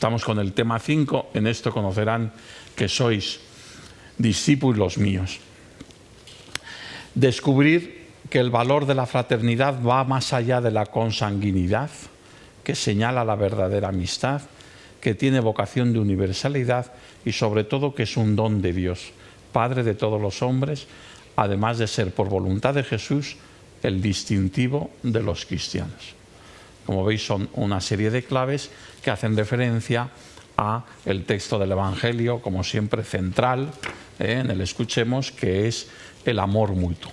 Estamos con el tema 5. En esto conocerán que sois discípulos míos. Descubrir que el valor de la fraternidad va más allá de la consanguinidad, que señala la verdadera amistad, que tiene vocación de universalidad y sobre todo que es un don de Dios, Padre de todos los hombres, además de ser por voluntad de Jesús el distintivo de los cristianos. Como veis, son una serie de claves que hacen referencia a el texto del Evangelio, como siempre central en el escuchemos, que es el amor mutuo.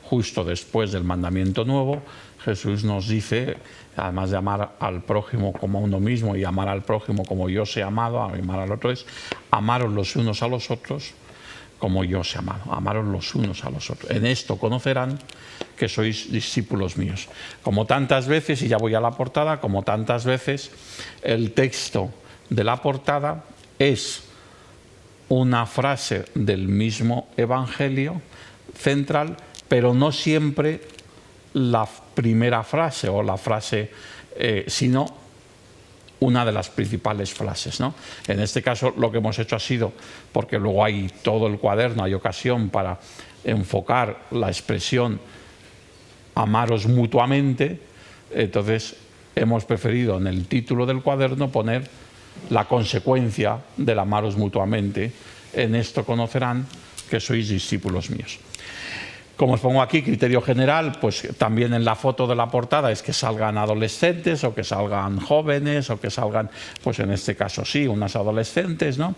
Justo después del mandamiento nuevo, Jesús nos dice, además de amar al prójimo como a uno mismo y amar al prójimo como yo os he amado, amar al otro es amaros los unos a los otros como yo os he amado, amaros los unos a los otros. En esto conocerán que sois discípulos míos. Como tantas veces, y ya voy a la portada, como tantas veces el texto de la portada es una frase del mismo Evangelio central, pero no siempre la primera frase o la frase, sino una de las principales frases, ¿no? En este caso lo que hemos hecho ha sido, porque luego hay todo el cuaderno, hay ocasión para enfocar la expresión amaros mutuamente, entonces hemos preferido en el título del cuaderno poner la consecuencia del amaros mutuamente. En esto conocerán que sois discípulos míos. Como os pongo aquí, criterio general, pues también en la foto de la portada es que salgan adolescentes o que salgan jóvenes o que salgan, pues en este caso sí, unas adolescentes, ¿no?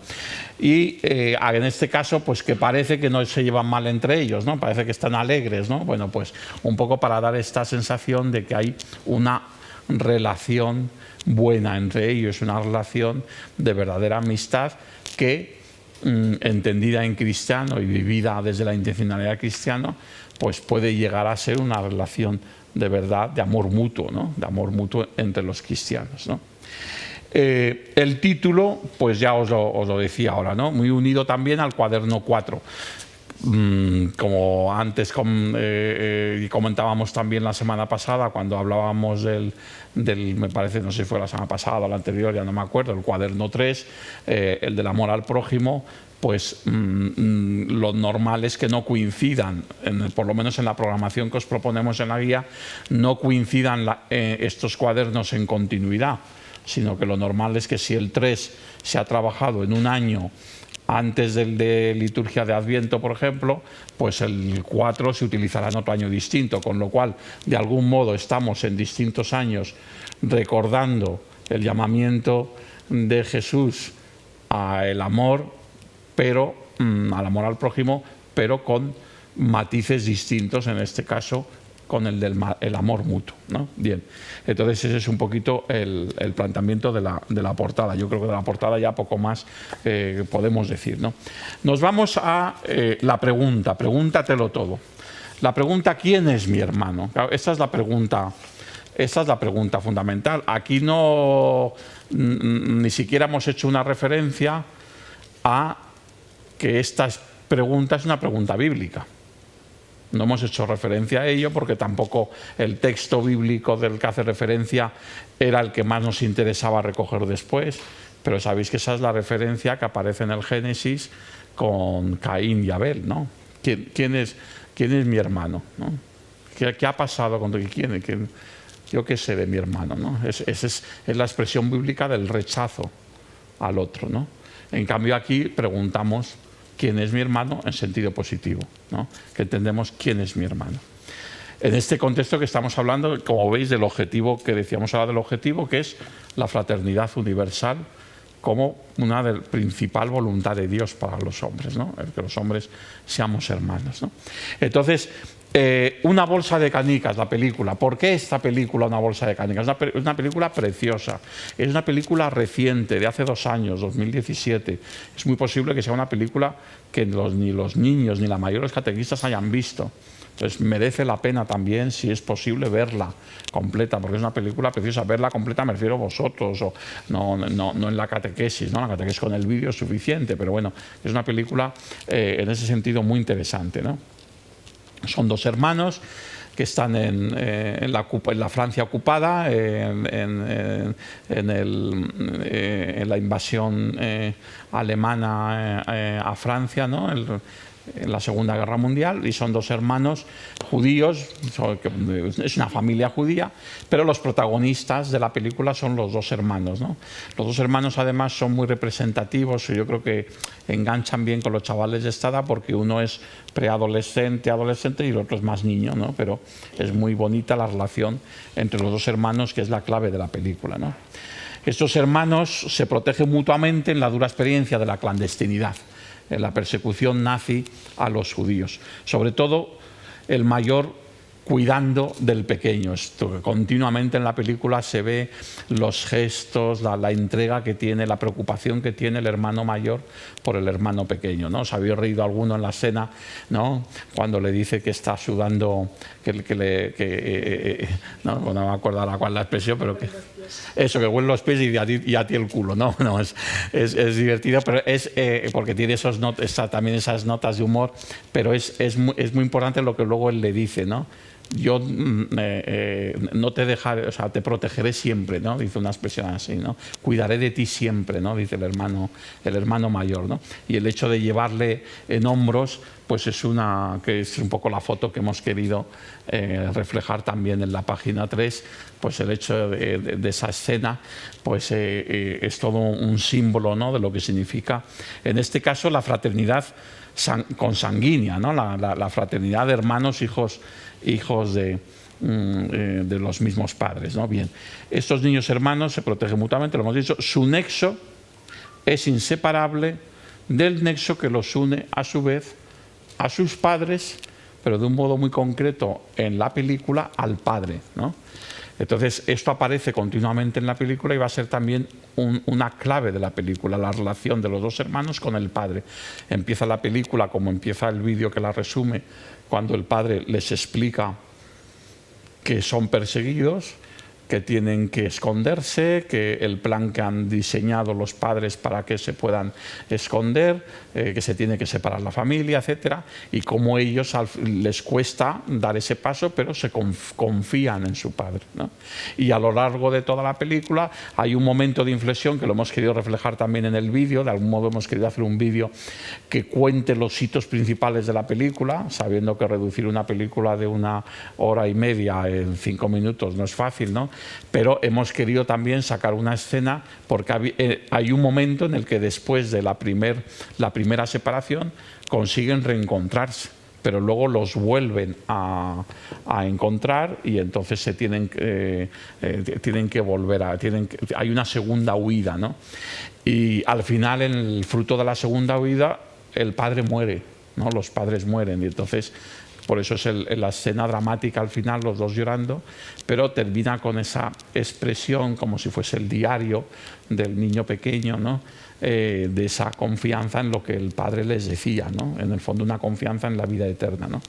Y en este caso, pues que parece que no se llevan mal entre ellos, ¿no? Parece que están alegres, ¿no? Bueno, pues un poco para dar esta sensación de que hay una relación buena entre ellos, una relación de verdadera amistad que, entendida en cristiano y vivida desde la intencionalidad cristiana, pues puede llegar a ser una relación de verdad, de amor mutuo, ¿no? De amor mutuo entre los cristianos, ¿no? El título, pues ya os lo decía ahora, ¿no? Muy unido también al cuaderno 4. Como antes comentábamos también la semana pasada, cuando hablábamos del, me parece, no sé si fue la semana pasada o la anterior, ya no me acuerdo, el cuaderno 3, el del amor al prójimo, pues lo normal es que no coincidan, por lo menos en la programación que os proponemos en la guía, no coincidan estos cuadernos en continuidad, sino que lo normal es que si el 3 se ha trabajado en un año antes del de liturgia de Adviento, por ejemplo, pues el 4 se utilizará en otro año distinto, con lo cual, de algún modo, estamos en distintos años recordando el llamamiento de Jesús al amor, pero al amor al prójimo, pero con matices distintos, en este caso con el del amor mutuo, ¿no? Bien, entonces ese es un poquito el planteamiento de la portada. Yo creo que de la portada ya poco más podemos decir, ¿no? Nos vamos a la pregunta, pregúntatelo todo. La pregunta, ¿quién es mi hermano? Claro, esta es la pregunta fundamental. Aquí no ni siquiera hemos hecho una referencia a que esta pregunta es una pregunta bíblica. No hemos hecho referencia a ello porque tampoco el texto bíblico del que hace referencia era el que más nos interesaba recoger después, pero sabéis que esa es la referencia que aparece en el Génesis con Caín y Abel, ¿no? ¿Quién es mi hermano, ¿no? ¿Qué ha pasado con quién? Yo qué sé de mi hermano, ¿no? Esa es la expresión bíblica del rechazo al otro, ¿no? En cambio aquí preguntamos quién es mi hermano en sentido positivo, ¿no? Que entendemos quién es mi hermano. En este contexto que estamos hablando, como veis, del objetivo que decíamos ahora, del objetivo que es la fraternidad universal como una principal voluntad de Dios para los hombres, ¿no? El que los hombres seamos hermanos, ¿no? Entonces, una bolsa de canicas, la película. ¿Por qué esta película, una bolsa de canicas? Es una película preciosa. Es una película reciente, de hace 2 años, 2017. Es muy posible que sea una película que ni los niños ni la mayoría de los catequistas hayan visto. Entonces merece la pena también, si es posible, verla completa, porque es una película preciosa. Verla completa me refiero a vosotros, o no en la catequesis, ¿no? La catequesis con el vídeo es suficiente, pero bueno, es una película en ese sentido muy interesante, ¿no? Son 2 hermanos que están en la Francia ocupada, en la invasión alemana a Francia, ¿no? En la Segunda Guerra Mundial, y son dos hermanos judíos, es una familia judía, pero los protagonistas de la película son los dos hermanos, ¿no? Los dos hermanos además son muy representativos y yo creo que enganchan bien con los chavales de esta edad, porque uno es preadolescente, adolescente y el otro es más niño, ¿no? Pero es muy bonita la relación entre los dos hermanos, que es la clave de la película, ¿no? Estos hermanos se protegen mutuamente en la dura experiencia de la clandestinidad, en la persecución nazi a los judíos. Sobre todo el mayor cuidando del pequeño. Esto, continuamente en la película se ve los gestos, la entrega que tiene, la preocupación que tiene el hermano mayor por el hermano pequeño, ¿no? ¿Os habéis reído alguno en la escena, ¿no? Cuando le dice que está sudando, no, no me acuerdo ahora cuál es la expresión, pero que eso, que huele los pies y a ti el culo, ¿no? No, es divertido, pero es porque tiene también esas notas de humor, pero es muy importante lo que luego él le dice, ¿no? Yo no te dejaré, o sea, te protegeré siempre, ¿no? Dice una expresión así, ¿no? Cuidaré de ti siempre, ¿no? Dice el hermano mayor, ¿no? Y el hecho de llevarle en hombros, pues es un poco la foto que hemos querido reflejar también en la página 3, pues el hecho de esa escena, pues es todo un símbolo, ¿no? De lo que significa, en este caso, la fraternidad consanguínea, ¿no? La fraternidad de hermanos, hijos de los mismos padres, ¿no? Bien, estos niños hermanos se protegen mutuamente, lo hemos dicho, su nexo es inseparable del nexo que los une a su vez a sus padres, pero de un modo muy concreto en la película al padre, ¿no? Entonces esto aparece continuamente en la película y va a ser también una clave de la película, la relación de los dos hermanos con el padre. Empieza la película como empieza el vídeo que la resume, cuando el padre les explica que son perseguidos, que tienen que esconderse, que el plan que han diseñado los padres para que se puedan esconder, que se tiene que separar la familia, etcétera, y cómo ellos les cuesta dar ese paso, pero se confían en su padre, ¿no? Y a lo largo de toda la película hay un momento de inflexión que lo hemos querido reflejar también en el vídeo. De algún modo hemos querido hacer un vídeo que cuente los hitos principales de la película, sabiendo que reducir una película de 1 hora y media en 5 minutos no es fácil, ¿no? Pero hemos querido también sacar una escena, porque hay un momento en el que después de la primera separación consiguen reencontrarse, pero luego los vuelven a encontrar y entonces tienen que volver hay una segunda huida, ¿no? Y al final, en el fruto de la segunda huida, el padre muere, ¿no? Los padres mueren, y entonces por eso es la escena dramática al final, los dos llorando, pero termina con esa expresión como si fuese el diario del niño pequeño, ¿no? De esa confianza en lo que el padre les decía, ¿no? En el fondo, una confianza en la vida eterna, ¿no?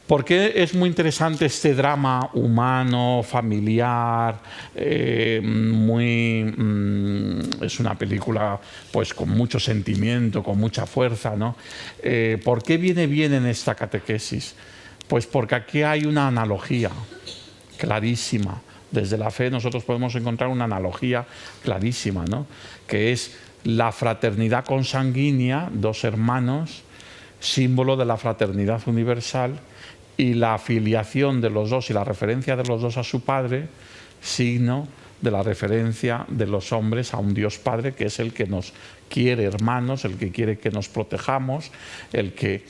¿Por qué es muy interesante este drama humano, familiar? Es una película, pues, con mucho sentimiento, con mucha fuerza, ¿no? ¿Por qué viene bien en esta catequesis? Pues porque aquí hay una analogía clarísima. Desde la fe nosotros podemos encontrar una analogía clarísima, ¿no? Que es la fraternidad consanguínea, dos hermanos, símbolo de la fraternidad universal, y la filiación de los dos y la referencia de los dos a su padre, signo de la referencia de los hombres a un Dios Padre, que es el que nos quiere hermanos, el que quiere que nos protejamos, el que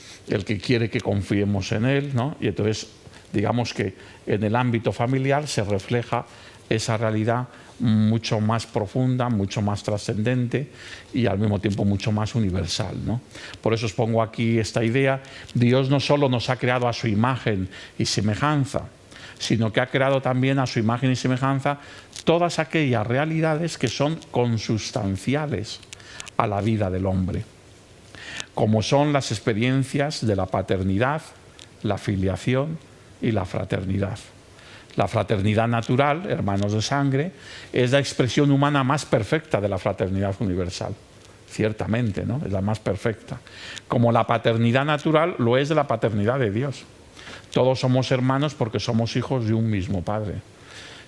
quiere que confiemos en Él, ¿no? Y entonces, digamos que en el ámbito familiar se refleja esa realidad mucho más profunda, mucho más trascendente y al mismo tiempo mucho más universal, ¿no? Por eso os pongo aquí esta idea. Dios no solo nos ha creado a su imagen y semejanza, sino que ha creado también a su imagen y semejanza todas aquellas realidades que son consustanciales a la vida del hombre, como son las experiencias de la paternidad, la filiación y la fraternidad. La fraternidad natural, hermanos de sangre, es la expresión humana más perfecta de la fraternidad universal. Ciertamente, ¿no? Es la más perfecta. Como la paternidad natural lo es de la paternidad de Dios. Todos somos hermanos porque somos hijos de un mismo Padre.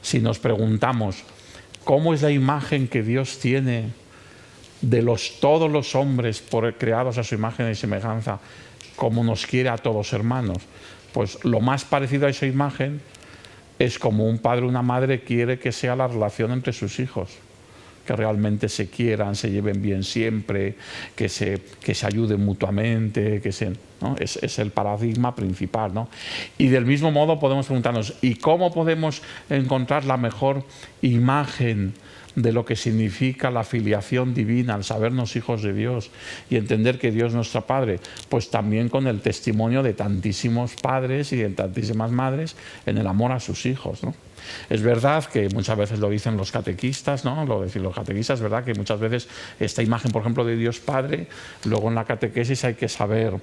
Si nos preguntamos, ¿cómo es la imagen que Dios tiene de todos los hombres creados a su imagen y semejanza, como nos quiere a todos hermanos? Pues lo más parecido a esa imagen es como un padre o una madre quiere que sea la relación entre sus hijos, que realmente se quieran, se lleven bien siempre, que se ayuden mutuamente, ¿no? Es el paradigma principal, ¿no? Y del mismo modo podemos preguntarnos, ¿y cómo podemos encontrar la mejor imagen de lo que significa la filiación divina, al sabernos hijos de Dios y entender que Dios es nuestro Padre? Pues también con el testimonio de tantísimos padres y de tantísimas madres en el amor a sus hijos, ¿no? Es verdad que muchas veces lo dicen los catequistas, ¿no? Lo dicen los catequistas, es verdad que muchas veces esta imagen, por ejemplo, de Dios Padre, luego en la catequesis hay que saber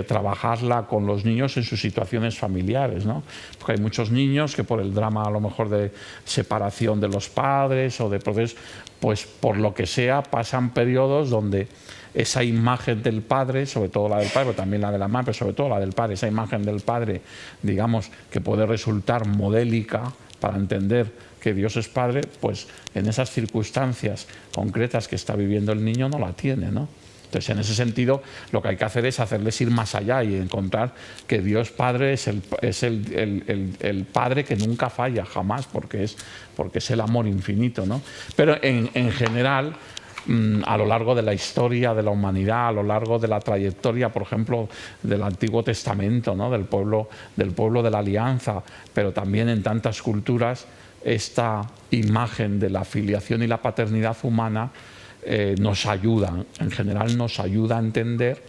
trabajarla con los niños en sus situaciones familiares, ¿no? Porque hay muchos niños que por el drama a lo mejor de separación de los padres o de procesos, pues por lo que sea pasan periodos donde esa imagen del padre, sobre todo la del padre, pero también la de la madre, pero sobre todo la del padre, esa imagen del padre, digamos, que puede resultar modélica para entender que Dios es Padre, pues en esas circunstancias concretas que está viviendo el niño no la tiene, ¿no? Entonces, en ese sentido, lo que hay que hacer es hacerles ir más allá y encontrar que Dios Padre es el Padre que nunca falla, jamás, porque es el amor infinito, ¿no? Pero en general, a lo largo de la historia de la humanidad, a lo largo de la trayectoria, por ejemplo, del Antiguo Testamento, ¿no? del pueblo de la Alianza, pero también en tantas culturas, esta imagen de la filiación y la paternidad humana nos ayuda, en general nos ayuda a entender,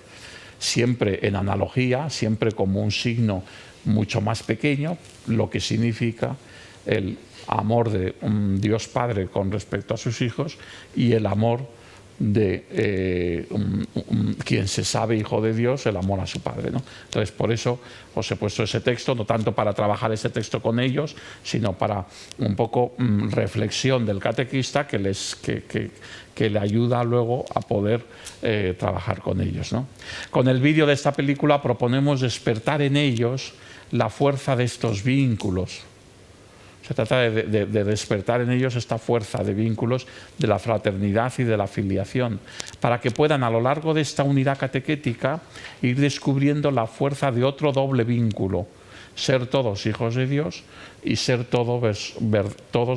siempre en analogía, siempre como un signo mucho más pequeño, lo que significa el amor de un Dios Padre con respecto a sus hijos y el amor de quien se sabe hijo de Dios, el amor a su Padre, ¿no? Entonces, por eso os he puesto ese texto, no tanto para trabajar ese texto con ellos, sino para un poco reflexión del catequista que le ayuda luego a poder trabajar con ellos, ¿no? Con el vídeo de esta película proponemos despertar en ellos la fuerza de estos vínculos. Se trata de despertar en ellos esta fuerza de vínculos de la fraternidad y de la filiación, para que puedan a lo largo de esta unidad catequética ir descubriendo la fuerza de otro doble vínculo, ser todos hijos de Dios y ser todos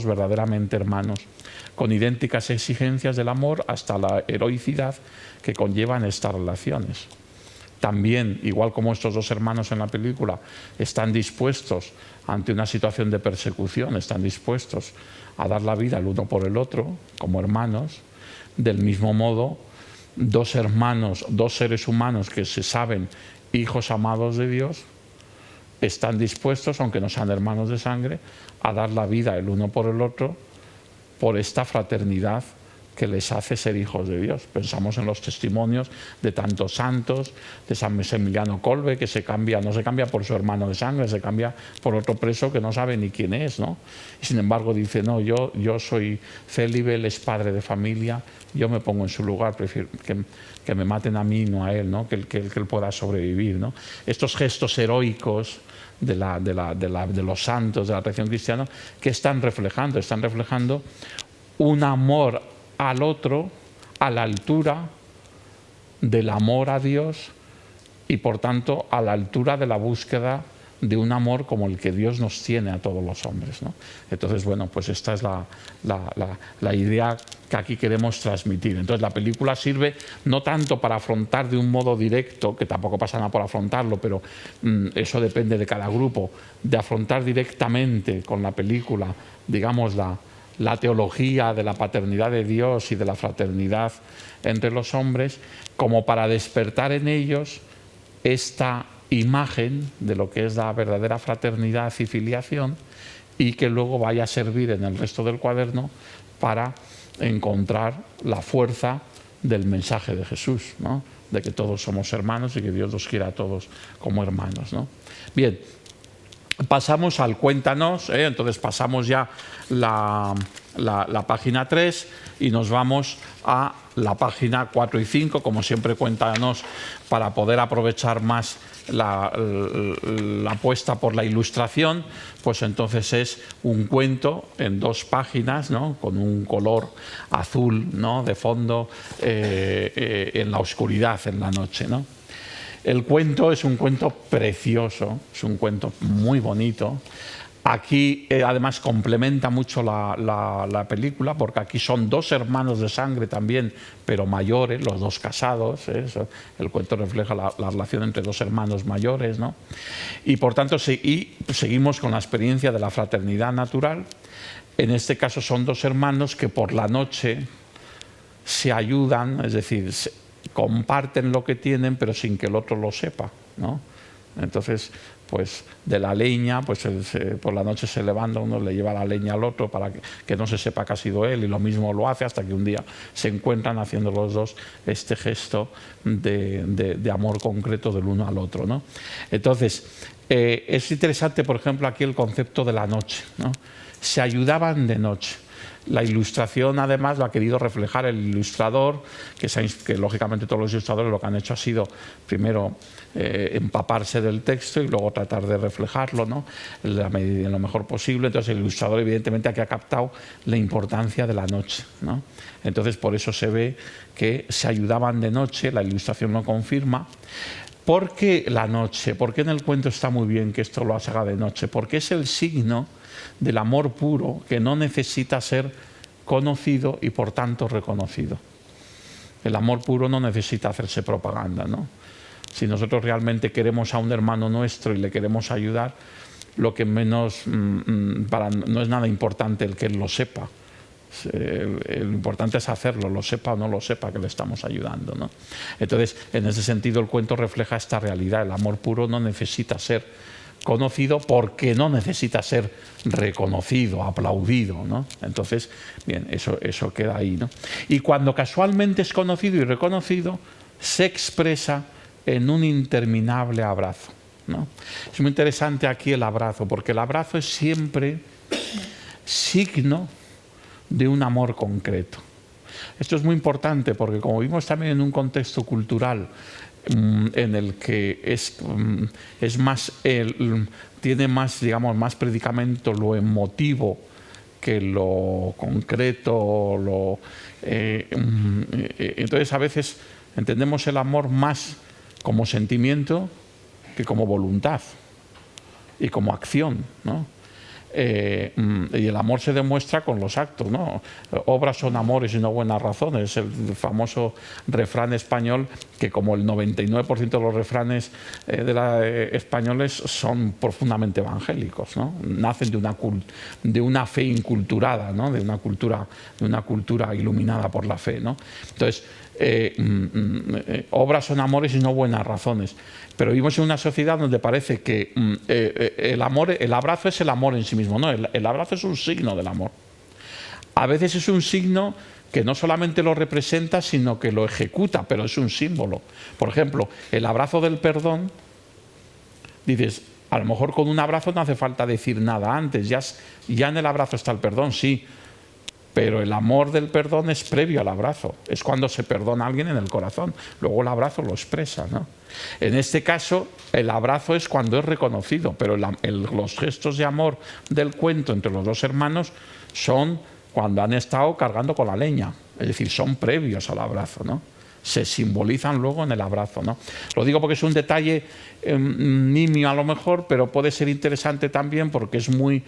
verdaderamente hermanos, con idénticas exigencias del amor hasta la heroicidad que conllevan estas relaciones. También, igual como estos dos hermanos en la película, están dispuestos ante una situación de persecución, están dispuestos a dar la vida el uno por el otro, como hermanos. Del mismo modo, dos hermanos, dos seres humanos que se saben hijos amados de Dios, están dispuestos, aunque no sean hermanos de sangre, a dar la vida el uno por el otro, por esta fraternidad que les hace ser hijos de Dios. Pensamos en los testimonios de tantos santos, de San Maximiliano Kolbe, que no se cambia por su hermano de sangre, se cambia por otro preso que no sabe ni quién es, ¿no? Y sin embargo dice, no, yo soy célibe, él es padre de familia, yo me pongo en su lugar, prefiero que me maten a mí, no a él, ¿no? Que él pueda sobrevivir, ¿no? Estos gestos heroicos de los santos, de la tradición cristiana, que están reflejando un amor al otro a la altura del amor a Dios y por tanto a la altura de la búsqueda de un amor como el que Dios nos tiene a todos los hombres, ¿no? Entonces, bueno, pues esta es la idea que aquí queremos transmitir. Entonces, la película sirve no tanto para afrontar de un modo directo, que tampoco pasa nada por afrontarlo, pero eso depende de cada grupo, de afrontar directamente con la película, digamos, la teología de la paternidad de Dios y de la fraternidad entre los hombres, como para despertar en ellos esta imagen de lo que es la verdadera fraternidad y filiación, y que luego vaya a servir en el resto del cuaderno para encontrar la fuerza del mensaje de Jesús, ¿no? De que todos somos hermanos y que Dios los quiere a todos como hermanos, ¿no? Bien, pasamos al cuéntanos, entonces pasamos ya la página 3 y nos vamos a la página 4 y 5, como siempre cuéntanos, para poder aprovechar más la apuesta por la ilustración, pues entonces es un cuento en 2 páginas, ¿no? Con un color azul, ¿no? De fondo, en la oscuridad, en la noche, ¿no? El cuento es un cuento precioso, es un cuento muy bonito. Aquí además complementa mucho la película, porque aquí son 2 hermanos de sangre también, pero mayores, los 2 casados. El cuento refleja la relación entre 2 hermanos mayores, ¿no? Y por tanto seguimos con la experiencia de la fraternidad natural. En este caso son 2 hermanos que por la noche se ayudan, es decir, comparten lo que tienen, pero sin que el otro lo sepa, ¿no? Entonces, pues de la leña, pues por la noche se levanta, uno le lleva la leña al otro para que no se sepa que ha sido él, y lo mismo lo hace hasta que un día se encuentran haciendo los 2 este gesto de amor concreto del uno al otro, ¿no? Entonces, es interesante, por ejemplo, aquí el concepto de la noche, ¿no? Se ayudaban de noche. La ilustración, además, lo ha querido reflejar el ilustrador, que lógicamente todos los ilustradores lo que han hecho ha sido, primero, empaparse del texto y luego tratar de reflejarlo, ¿no? En lo mejor posible. Entonces el ilustrador, evidentemente, aquí ha captado la importancia de la noche, ¿no? Entonces, por eso se ve que se ayudaban de noche, la ilustración lo confirma. ¿Por qué la noche? ¿Por qué en el cuento está muy bien que esto lo haga de noche? Porque es el signo del amor puro, que no necesita ser conocido y por tanto reconocido. El amor puro no necesita hacerse propaganda, ¿no? Si nosotros realmente queremos a un hermano nuestro y le queremos ayudar, lo que menos no es nada importante el que él lo sepa. Lo importante es hacerlo, lo sepa o no lo sepa, que le estamos ayudando, ¿no? Entonces, en ese sentido, el cuento refleja esta realidad. El amor puro no necesita ser conocido, porque no necesita ser reconocido, aplaudido, ¿no? Entonces, bien, eso queda ahí, ¿no? Y cuando casualmente es conocido y reconocido, se expresa en un interminable abrazo, ¿no? Es muy interesante aquí el abrazo, porque el abrazo es siempre signo de un amor concreto. Esto es muy importante porque, como vimos también en un contexto cultural en el que es más tiene más, digamos, más predicamento lo emotivo que lo concreto, entonces a veces entendemos el amor más como sentimiento que como voluntad y como acción, ¿no? Y el amor se demuestra con los actos, ¿no? Obras son amores y no buenas razones. El famoso refrán español, que como el 99% de los refranes españoles son profundamente evangélicos, ¿no? Nacen de una fe inculturada, ¿no? de una cultura iluminada por la fe, ¿no? Entonces, obras son amores y no buenas razones. Pero vivimos en una sociedad donde parece que el abrazo es el amor en sí mismo. No, el abrazo es un signo del amor. A veces es un signo que no solamente lo representa, sino que lo ejecuta, pero es un símbolo. Por ejemplo, el abrazo del perdón, dices, a lo mejor con un abrazo no hace falta decir nada antes, ya en el abrazo está el perdón, sí. Pero el amor del perdón es previo al abrazo. Es cuando se perdona a alguien en el corazón. Luego el abrazo lo expresa, ¿no? En este caso, el abrazo es cuando es reconocido, pero los gestos de amor del cuento entre los 2 hermanos son cuando han estado cargando con la leña. Es decir, son previos al abrazo, ¿no? Se simbolizan luego en el abrazo, ¿no? Lo digo porque es un detalle nimio a lo mejor, pero puede ser interesante también porque es muy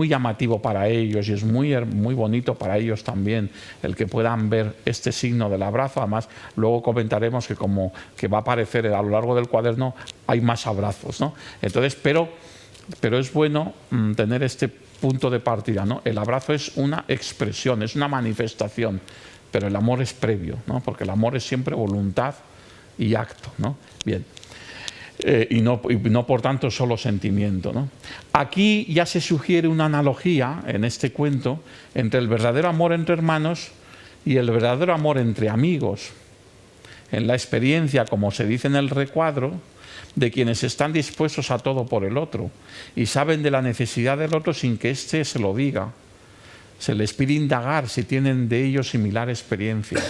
llamativo para ellos y es muy bonito para ellos también el que puedan ver este signo del abrazo. Además, luego comentaremos que va a aparecer a lo largo del cuaderno, hay más abrazos, ¿no? Entonces, pero es bueno tener este punto de partida, ¿no? El abrazo es una expresión, es una manifestación, pero el amor es previo, ¿no? Porque el amor es siempre voluntad y acto, ¿no? Bien. Y no por tanto solo sentimiento, ¿no? Aquí ya se sugiere una analogía en este cuento entre el verdadero amor entre hermanos y el verdadero amor entre amigos. En la experiencia, como se dice en el recuadro, de quienes están dispuestos a todo por el otro y saben de la necesidad del otro sin que éste se lo diga. Se les pide indagar si tienen de ellos similar experiencia.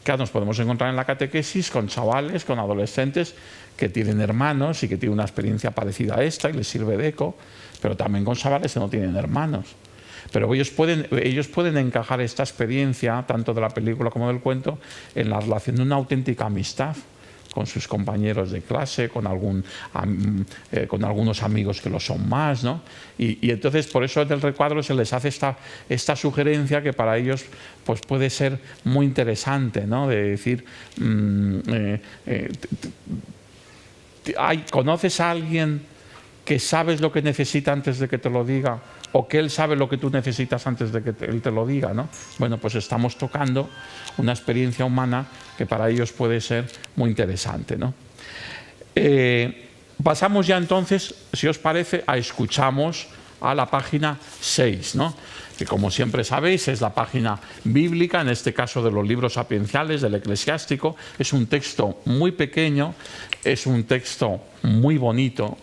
Claro, nos podemos encontrar en la catequesis con chavales, con adolescentes que tienen hermanos y que tienen una experiencia parecida a esta y les sirve de eco, pero también con chavales que no tienen hermanos. Pero ellos pueden encajar esta experiencia, tanto de la película como del cuento, en la relación de una auténtica amistad con sus compañeros de clase, con algunos amigos que lo son más, ¿no? Y entonces por eso del recuadro se les hace esta sugerencia que para ellos pues puede ser muy interesante, ¿no? De decir, ¿conoces a alguien que sabes lo que necesita antes de que te lo diga? O que él sabe lo que tú necesitas antes de que él te lo diga, ¿no? Bueno, pues estamos tocando una experiencia humana que para ellos puede ser muy interesante, ¿no? Pasamos ya entonces, si os parece, escuchamos a la página 6, ¿no? Que como siempre sabéis es la página bíblica, en este caso de los libros sapienciales del Eclesiástico. Es un texto muy pequeño, es un texto muy bonito,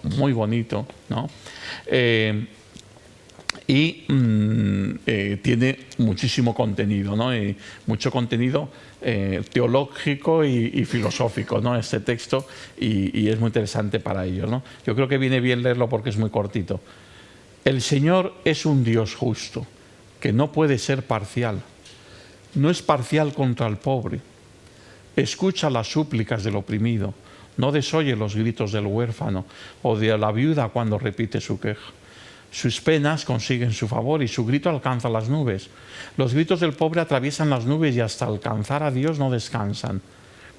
¿no? Y tiene muchísimo contenido, ¿no? Mucho contenido teológico y filosófico, ¿no? Este texto, y es muy interesante para ellos, ¿no? Yo creo que viene bien leerlo porque es muy cortito. El Señor es un Dios justo, que no puede ser parcial. No es parcial contra el pobre. Escucha las súplicas del oprimido. No desoye los gritos del huérfano o de la viuda cuando repite su queja. Sus penas consiguen su favor y su grito alcanza las nubes. Los gritos del pobre atraviesan las nubes y hasta alcanzar a Dios no descansan.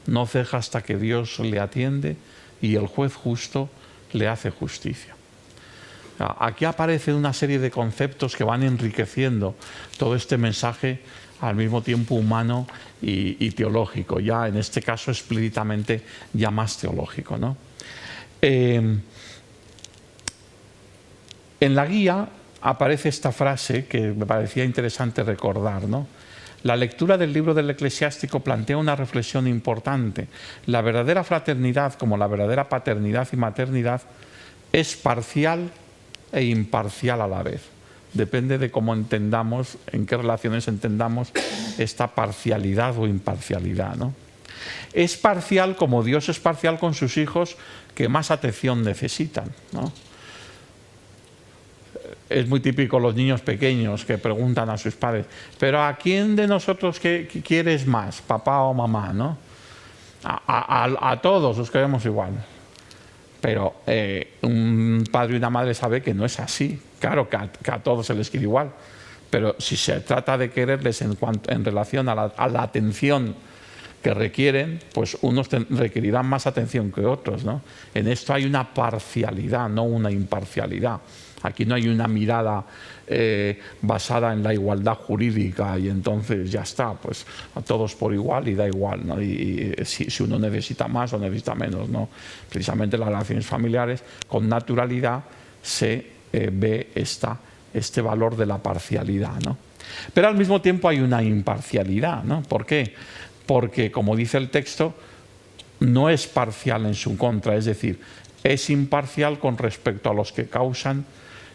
No ceja hasta que Dios le atiende y el juez justo le hace justicia. Aquí aparecen una serie de conceptos que van enriqueciendo todo este mensaje al mismo tiempo humano y teológico, ya en este caso explícitamente ya más teológico, ¿no? En la guía aparece esta frase que me parecía interesante recordar, ¿no? La lectura del libro del Eclesiástico plantea una reflexión importante. La verdadera fraternidad, como la verdadera paternidad y maternidad, es parcial e imparcial a la vez. Depende de cómo entendamos, en qué relaciones entendamos esta parcialidad o imparcialidad, ¿no? Es parcial como Dios es parcial con sus hijos que más atención necesitan, ¿no? Es muy típico los niños pequeños que preguntan a sus padres, pero ¿a quién de nosotros quieres más, papá o mamá, ¿no? A todos los queremos igual. Pero un padre y una madre sabe que no es así. Claro que a todos se les quiere igual. Pero si se trata de quererles en relación a la atención que requieren, pues unos requerirán más atención que otros, ¿no? En esto hay una parcialidad, no una imparcialidad. Aquí no hay una mirada basada en la igualdad jurídica y entonces ya está, pues a todos por igual y da igual, ¿no? Y si uno necesita más o necesita menos, ¿no? Precisamente en las relaciones familiares, con naturalidad se ve este valor de la parcialidad, ¿no? Pero al mismo tiempo hay una imparcialidad, ¿no? ¿Por qué? Porque, como dice el texto, no es parcial en su contra, es decir, es imparcial con respecto a los que causan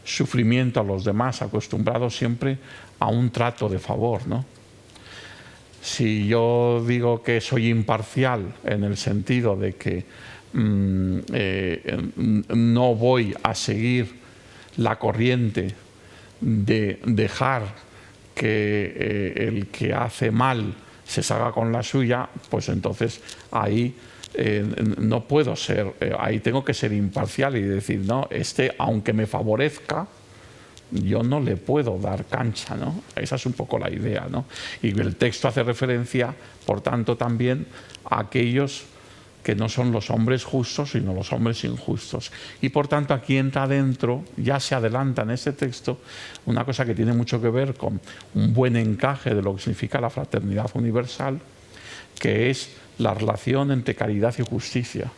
sufrimiento a los demás, acostumbrados siempre a un trato de favor, ¿no? Si yo digo que soy imparcial en el sentido de que no voy a seguir la corriente de dejar que el que hace mal se salga con la suya, pues entonces ahí no puedo ser, ahí tengo que ser imparcial y decir, no, aunque me favorezca, yo no le puedo dar cancha, ¿no? Esa es un poco la idea, ¿no? Y el texto hace referencia, por tanto, también a aquellos que no son los hombres justos, sino los hombres injustos. Y por tanto aquí entra dentro, ya se adelanta en este texto, una cosa que tiene mucho que ver con un buen encaje de lo que significa la fraternidad universal, que es la relación entre caridad y justicia.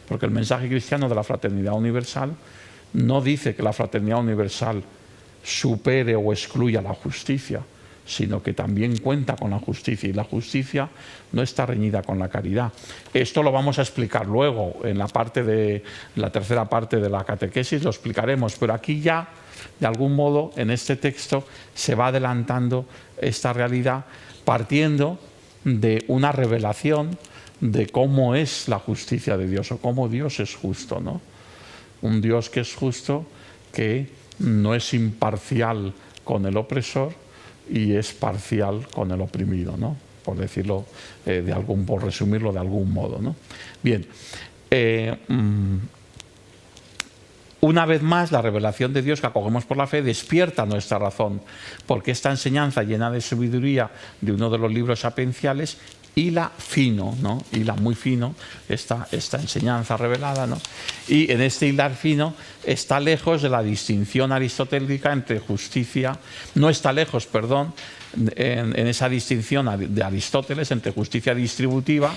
Porque el mensaje cristiano de la fraternidad universal no dice que la fraternidad universal supere o excluya la justicia, sino que también cuenta con la justicia, y la justicia no está reñida con la caridad. Esto lo vamos a explicar luego, en la tercera parte de la catequesis lo explicaremos, pero aquí ya, de algún modo, en este texto se va adelantando esta realidad, partiendo de una revelación de cómo es la justicia de Dios o cómo Dios es justo, ¿no? Un Dios que es justo, que no es imparcial con el opresor y es parcial con el oprimido, ¿no? Por decirlo por resumirlo de algún modo, ¿no? Bien. Una vez más, la revelación de Dios que acogemos por la fe despierta nuestra razón, porque esta enseñanza llena de sabiduría de uno de los libros sapienciales hila fino, ¿no? Hila muy fino esta enseñanza revelada, ¿no? Y en este hilar fino está lejos de la distinción aristotélica entre justicia, no está lejos, perdón, en esa distinción de Aristóteles entre justicia distributiva,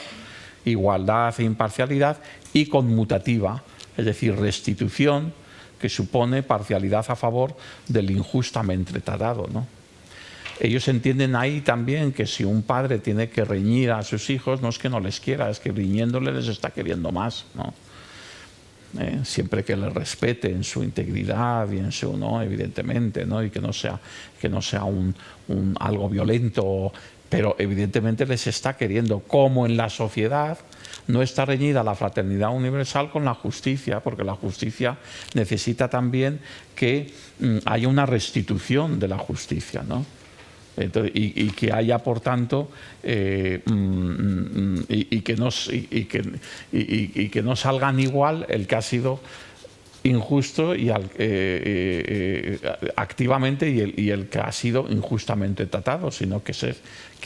igualdad e imparcialidad, y conmutativa, es decir, restitución, que supone parcialidad a favor del injustamente tratado, ¿no? Ellos entienden ahí también que si un padre tiene que reñir a sus hijos, no es que no les quiera, es que riñéndole les está queriendo más, ¿no? Siempre que les respete en su integridad y en su, ¿no? Evidentemente, ¿no? Y que no sea algo violento, pero evidentemente les está queriendo, como en la sociedad no está reñida la fraternidad universal con la justicia, porque la justicia necesita también que haya una restitución de la justicia, ¿no? Entonces, y que haya, por tanto, que no salgan igual el que ha sido injusto y activamente y el que ha sido injustamente tratado, sino que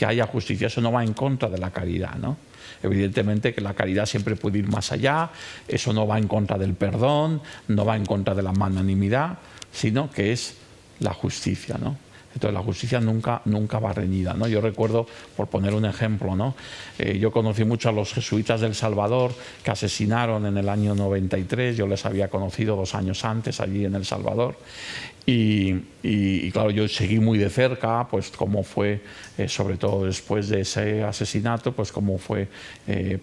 haya justicia. Eso no va en contra de la caridad, ¿no? Evidentemente que la caridad siempre puede ir más allá, eso no va en contra del perdón, no va en contra de la magnanimidad, sino que es la justicia, ¿no? Entonces la justicia nunca va reñida, ¿no? Yo recuerdo, por poner un ejemplo, ¿no? Yo conocí mucho a los jesuitas del Salvador que asesinaron en el año 93, yo les había conocido 2 años antes allí en El Salvador, y claro, yo seguí muy de cerca pues cómo fue, sobre todo después de ese asesinato, pues cómo fue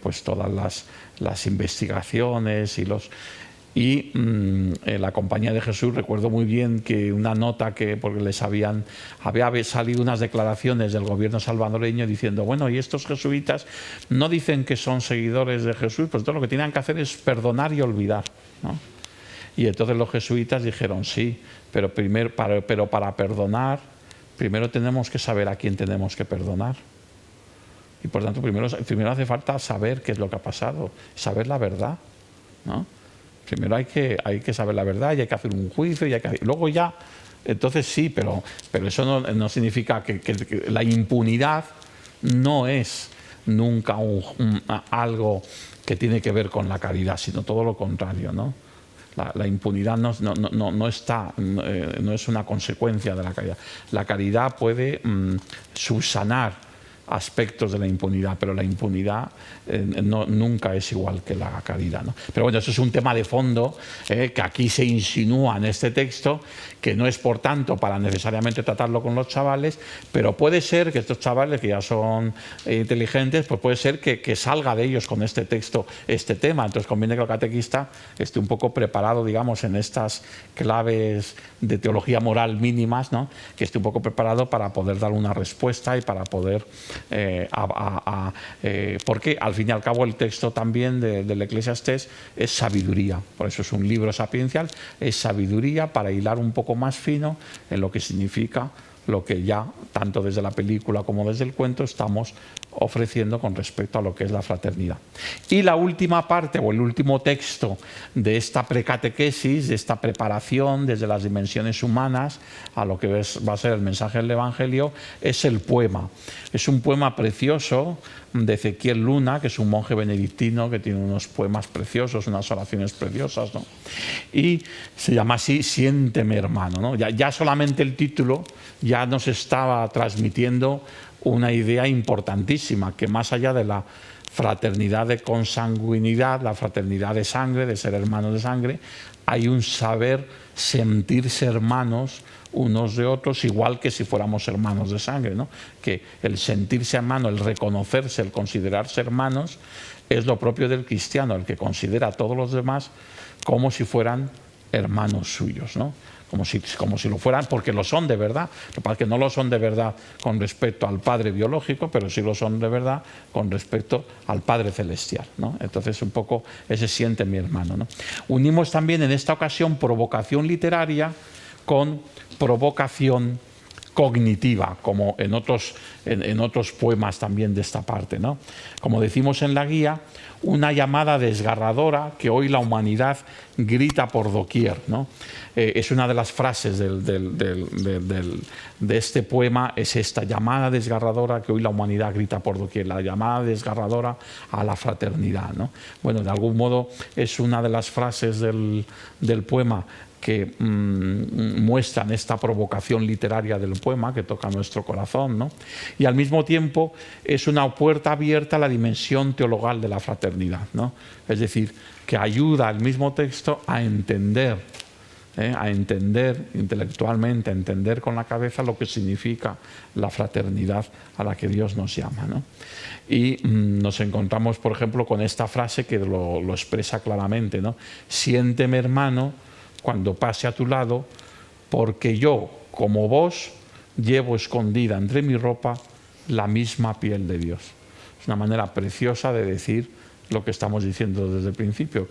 pues todas las investigaciones y en la Compañía de Jesús recuerdo muy bien que una nota porque había salido unas declaraciones del gobierno salvadoreño diciendo, bueno, y estos jesuitas no dicen que son seguidores de Jesús, pues todo lo que tienen que hacer es perdonar y olvidar, ¿no? Y entonces los jesuitas dijeron, sí, pero para perdonar, primero tenemos que saber a quién tenemos que perdonar. Y por tanto, primero hace falta saber qué es lo que ha pasado, saber la verdad, ¿no? Primero hay que saber la verdad y hay que hacer un juicio y luego ya, entonces sí, pero eso no significa que la impunidad no es nunca algo que tiene que ver con la caridad, sino todo lo contrario, ¿no? La impunidad no es una consecuencia de la caridad. La caridad puede subsanar aspectos de la impunidad, pero la impunidad nunca es igual que la caridad, ¿no? Pero bueno, eso es un tema de fondo que aquí se insinúa en este texto, que no es por tanto para necesariamente tratarlo con los chavales, pero puede ser que estos chavales que ya son inteligentes, pues puede ser que salga de ellos con este texto este tema. Entonces conviene que el catequista esté un poco preparado, digamos, en estas claves de teología moral mínimas, ¿no? Que esté un poco preparado para poder dar una respuesta y para poder porque al fin y al cabo el texto también del Eclesiastés es sabiduría, por eso es un libro sapiencial, es sabiduría para hilar un poco más fino en lo que significa lo que ya tanto desde la película como desde el cuento estamos ofreciendo con respecto a lo que es la fraternidad. Y la última parte o el último texto de esta precatequesis, de esta preparación desde las dimensiones humanas a lo que va a ser el mensaje del Evangelio, es el poema. Es un poema precioso de Ezequiel Luna, que es un monje benedictino que tiene unos poemas preciosos, unas oraciones preciosas, ¿no? Y se llama así, Siénteme hermano, ¿no? Ya solamente el título ya nos estaba transmitiendo una idea importantísima, que más allá de la fraternidad de consanguinidad, la fraternidad de sangre, de ser hermanos de sangre, hay un saber sentirse hermanos unos de otros, igual que si fuéramos hermanos de sangre, ¿no? Que el sentirse hermano, el reconocerse, el considerarse hermanos, es lo propio del cristiano, el que considera a todos los demás como si fueran hermanos suyos, ¿no? como si lo fueran, porque lo son de verdad. Lo que pasa es que no lo son de verdad con respecto al Padre biológico, pero sí lo son de verdad con respecto al Padre celestial, ¿no? Entonces, un poco ese siente mi hermano, ¿no? Unimos también en esta ocasión provocación literaria con provocación cognitiva, como en otros poemas también de esta parte, ¿no? Como decimos en la guía, una llamada desgarradora que hoy la humanidad grita por doquier, ¿no? Es una de las frases de este poema, es esta llamada desgarradora que hoy la humanidad grita por doquier, la llamada desgarradora a la fraternidad, ¿no? Bueno, de algún modo es una de las frases del poema que muestran esta provocación literaria del poema que toca nuestro corazón, ¿no? Y al mismo tiempo es una puerta abierta a la dimensión teologal de la fraternidad, ¿no? Es decir, que ayuda al mismo texto a entender intelectualmente, a entender con la cabeza lo que significa la fraternidad a la que Dios nos llama, ¿no? Y nos encontramos, por ejemplo, con esta frase que lo expresa claramente, ¿no? Siénteme, hermano, cuando pase a tu lado, porque yo, como vos, llevo escondida entre mi ropa la misma piel de Dios. Es una manera preciosa de decir lo que estamos diciendo desde el principio,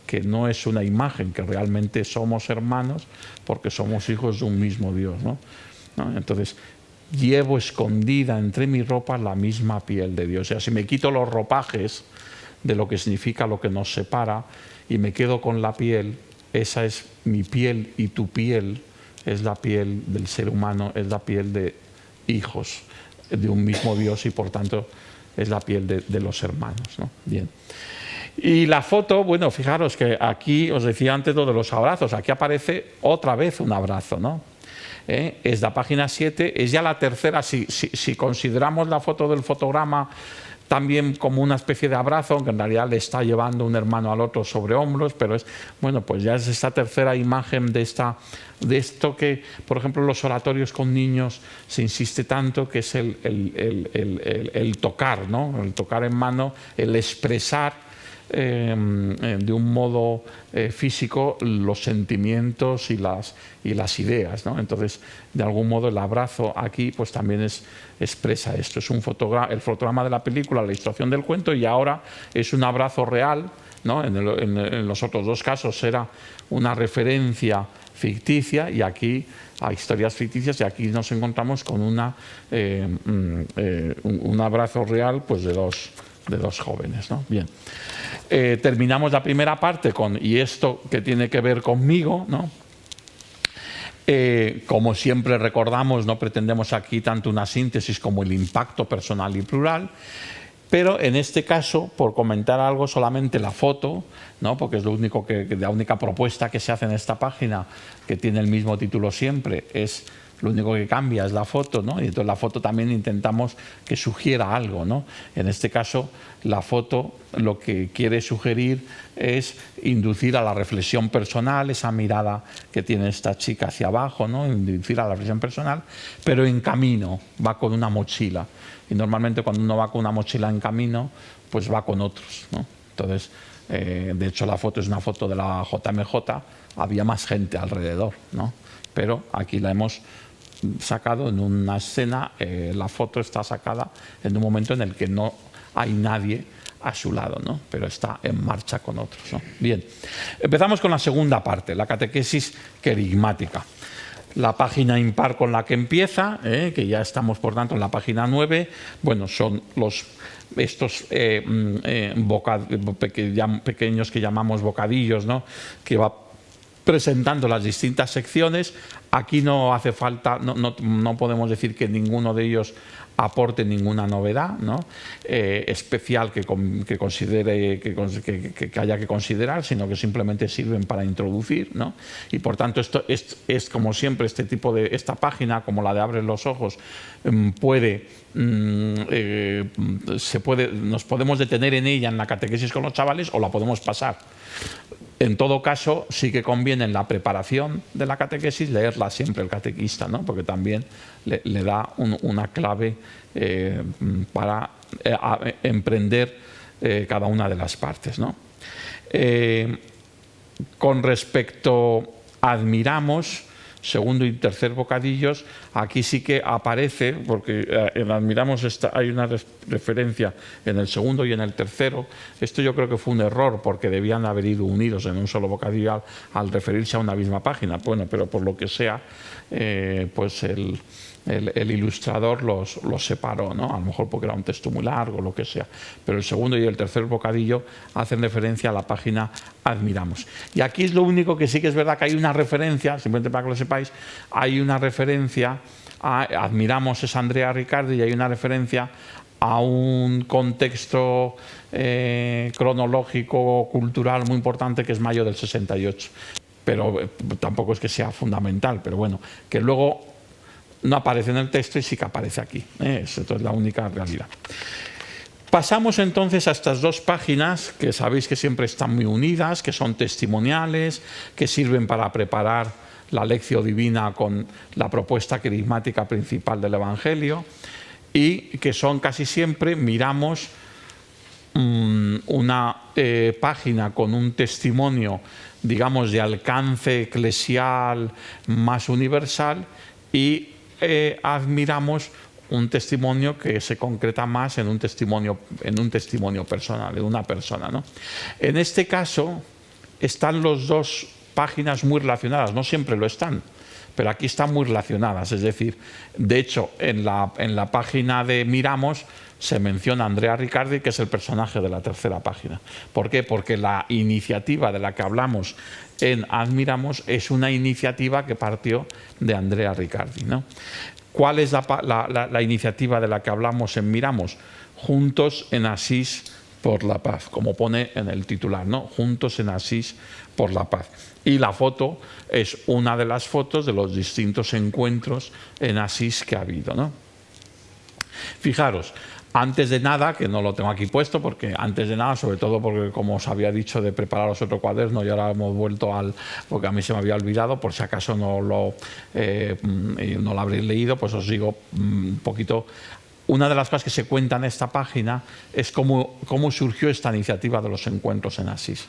que no es una imagen, que realmente somos hermanos porque somos hijos de un mismo Dios, ¿no? Entonces, llevo escondida entre mi ropa la misma piel de Dios. O sea, si me quito los ropajes de lo que significa lo que nos separa y me quedo con la piel, esa es mi piel y tu piel es la piel del ser humano, es la piel de hijos de un mismo Dios y por tanto es la piel de los hermanos, ¿no? Bien. Y la foto, bueno, fijaros que aquí os decía antes lo de los abrazos, aquí aparece otra vez un abrazo, ¿no? Es la página 7, es ya la tercera, si consideramos la foto del fotograma también como una especie de abrazo, que en realidad le está llevando un hermano al otro sobre hombros, pero es, bueno, pues ya es esta tercera imagen de esto que, por ejemplo, en los oratorios con niños se insiste tanto, que es el tocar, ¿no? El tocar en mano, el expresar de un modo físico los sentimientos y las ideas, ¿no? Entonces, de algún modo el abrazo aquí pues también expresa esto. Es el fotograma de la película, la ilustración del cuento, y ahora es un abrazo real, ¿no? En los otros dos casos era una referencia ficticia y aquí a historias ficticias, y aquí nos encontramos con un abrazo real pues de dos jóvenes, ¿no? Bien. Terminamos la primera parte con ¿y esto qué tiene que ver conmigo?, ¿no? Como siempre recordamos, no pretendemos aquí tanto una síntesis como el impacto personal y plural, pero en este caso, por comentar algo, solamente la foto, ¿no? Porque es la única propuesta que se hace en esta página, que tiene el mismo título siempre, es lo único que cambia es la foto, ¿no? Y entonces la foto también intentamos que sugiera algo, ¿no? En este caso, la foto lo que quiere sugerir es inducir a la reflexión personal, esa mirada que tiene esta chica hacia abajo, ¿no? Inducir a la reflexión personal, pero en camino, va con una mochila. Y normalmente cuando uno va con una mochila en camino, pues va con otros, ¿no? Entonces, de hecho la foto es una foto de la JMJ, había más gente alrededor, ¿no? Pero aquí la hemos sacado en una escena, la foto está sacada en un momento en el que no hay nadie a su lado, ¿no? Pero está en marcha con otros, ¿no? Bien, empezamos con la segunda parte, la catequesis querigmática. La página impar con la que empieza, que ya estamos por tanto en la página 9, bueno, son estos pequeños que llamamos bocadillos, ¿no? Que va presentando las distintas secciones. Aquí no hace falta, no podemos decir que ninguno de ellos aporte ninguna novedad, ¿no? Especial que considere que haya que considerar, sino que simplemente sirven para introducir, ¿no? Y por tanto esto es como siempre esta página, como la de Abre los Ojos, nos podemos detener en ella en la catequesis con los chavales o la podemos pasar. En todo caso, sí que conviene en la preparación de la catequesis leerla siempre el catequista, ¿no? Porque también le da una clave para emprender cada una de las partes, ¿no? Con respecto a admiramos, segundo y tercer bocadillos, aquí sí que aparece, porque en Admiramos hay una referencia en el segundo y en el tercero. Esto yo creo que fue un error, porque debían haber ido unidos en un solo bocadillo al referirse a una misma página. Bueno, pero por lo que sea, pues el ilustrador los separó, ¿no? A lo mejor porque era un texto muy largo, lo que sea. Pero el segundo y el tercer bocadillo hacen referencia a la página Admiramos. Y aquí es lo único que sí que es verdad que hay una referencia, simplemente para que lo sepáis, hay una referencia a Admiramos es Andrea Riccardi, y hay una referencia a un contexto cronológico, cultural muy importante, que es mayo del 68. Pero tampoco es que sea fundamental, pero bueno, que luego no aparece en el texto y sí que aparece aquí. Esto es la única realidad. Pasamos entonces a estas dos páginas, que sabéis que siempre están muy unidas, que son testimoniales, que sirven para preparar la lección divina con la propuesta carismática principal del Evangelio, y que son casi siempre, miramos una página con un testimonio, digamos, de alcance eclesial más universal, y admiramos un testimonio que se concreta más en un testimonio personal, de una persona, ¿no? En este caso están las dos páginas muy relacionadas, no siempre lo están, pero aquí están muy relacionadas. Es decir, de hecho, en la página de Miramos se menciona a Andrea Riccardi, que es el personaje de la tercera página. ¿Por qué? Porque la iniciativa de la que hablamos en Admiramos es una iniciativa que partió de Andrea Riccardi, ¿no? ¿Cuál es la iniciativa de la que hablamos en Miramos? Juntos en Asís por la paz, como pone en el titular, ¿no? Juntos en Asís por la paz. Y la foto es una de las fotos de los distintos encuentros en Asís que ha habido, ¿no? Fijaros, antes de nada, que no lo tengo aquí puesto, porque antes de nada, sobre todo porque, como os había dicho, de prepararos otro cuaderno, y ahora hemos vuelto porque a mí se me había olvidado, por si acaso no lo habréis leído, pues os digo un poquito. Una de las cosas que se cuenta en esta página es cómo surgió esta iniciativa de los encuentros en Asís.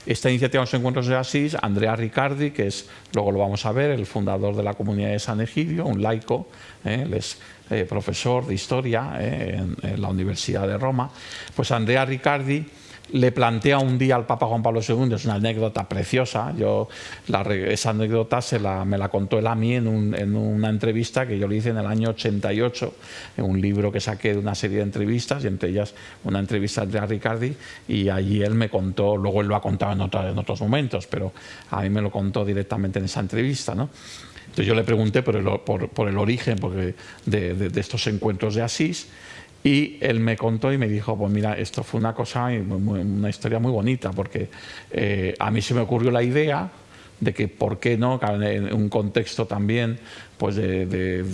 Esta iniciativa de los encuentros de Asís, Andrea Riccardi, que es, luego lo vamos a ver, el fundador de la comunidad de San Egidio, un laico, él es profesor de historia en la Universidad de Roma. Pues Andrea Riccardi le plantea un día al Papa Juan Pablo II, es una anécdota preciosa. Esa anécdota me la contó él a mí en una entrevista que yo le hice en el año 88, en un libro que saqué de una serie de entrevistas, y entre ellas una entrevista a Andrea Riccardi, y allí él me contó, luego él lo ha contado en otros momentos, pero a mí me lo contó directamente en esa entrevista, ¿no? Entonces yo le pregunté por el origen de estos encuentros de Asís, y él me contó y me dijo, pues mira, esto fue una historia muy bonita, porque a mí se me ocurrió la idea de que, ¿por qué no?, en un contexto también pues de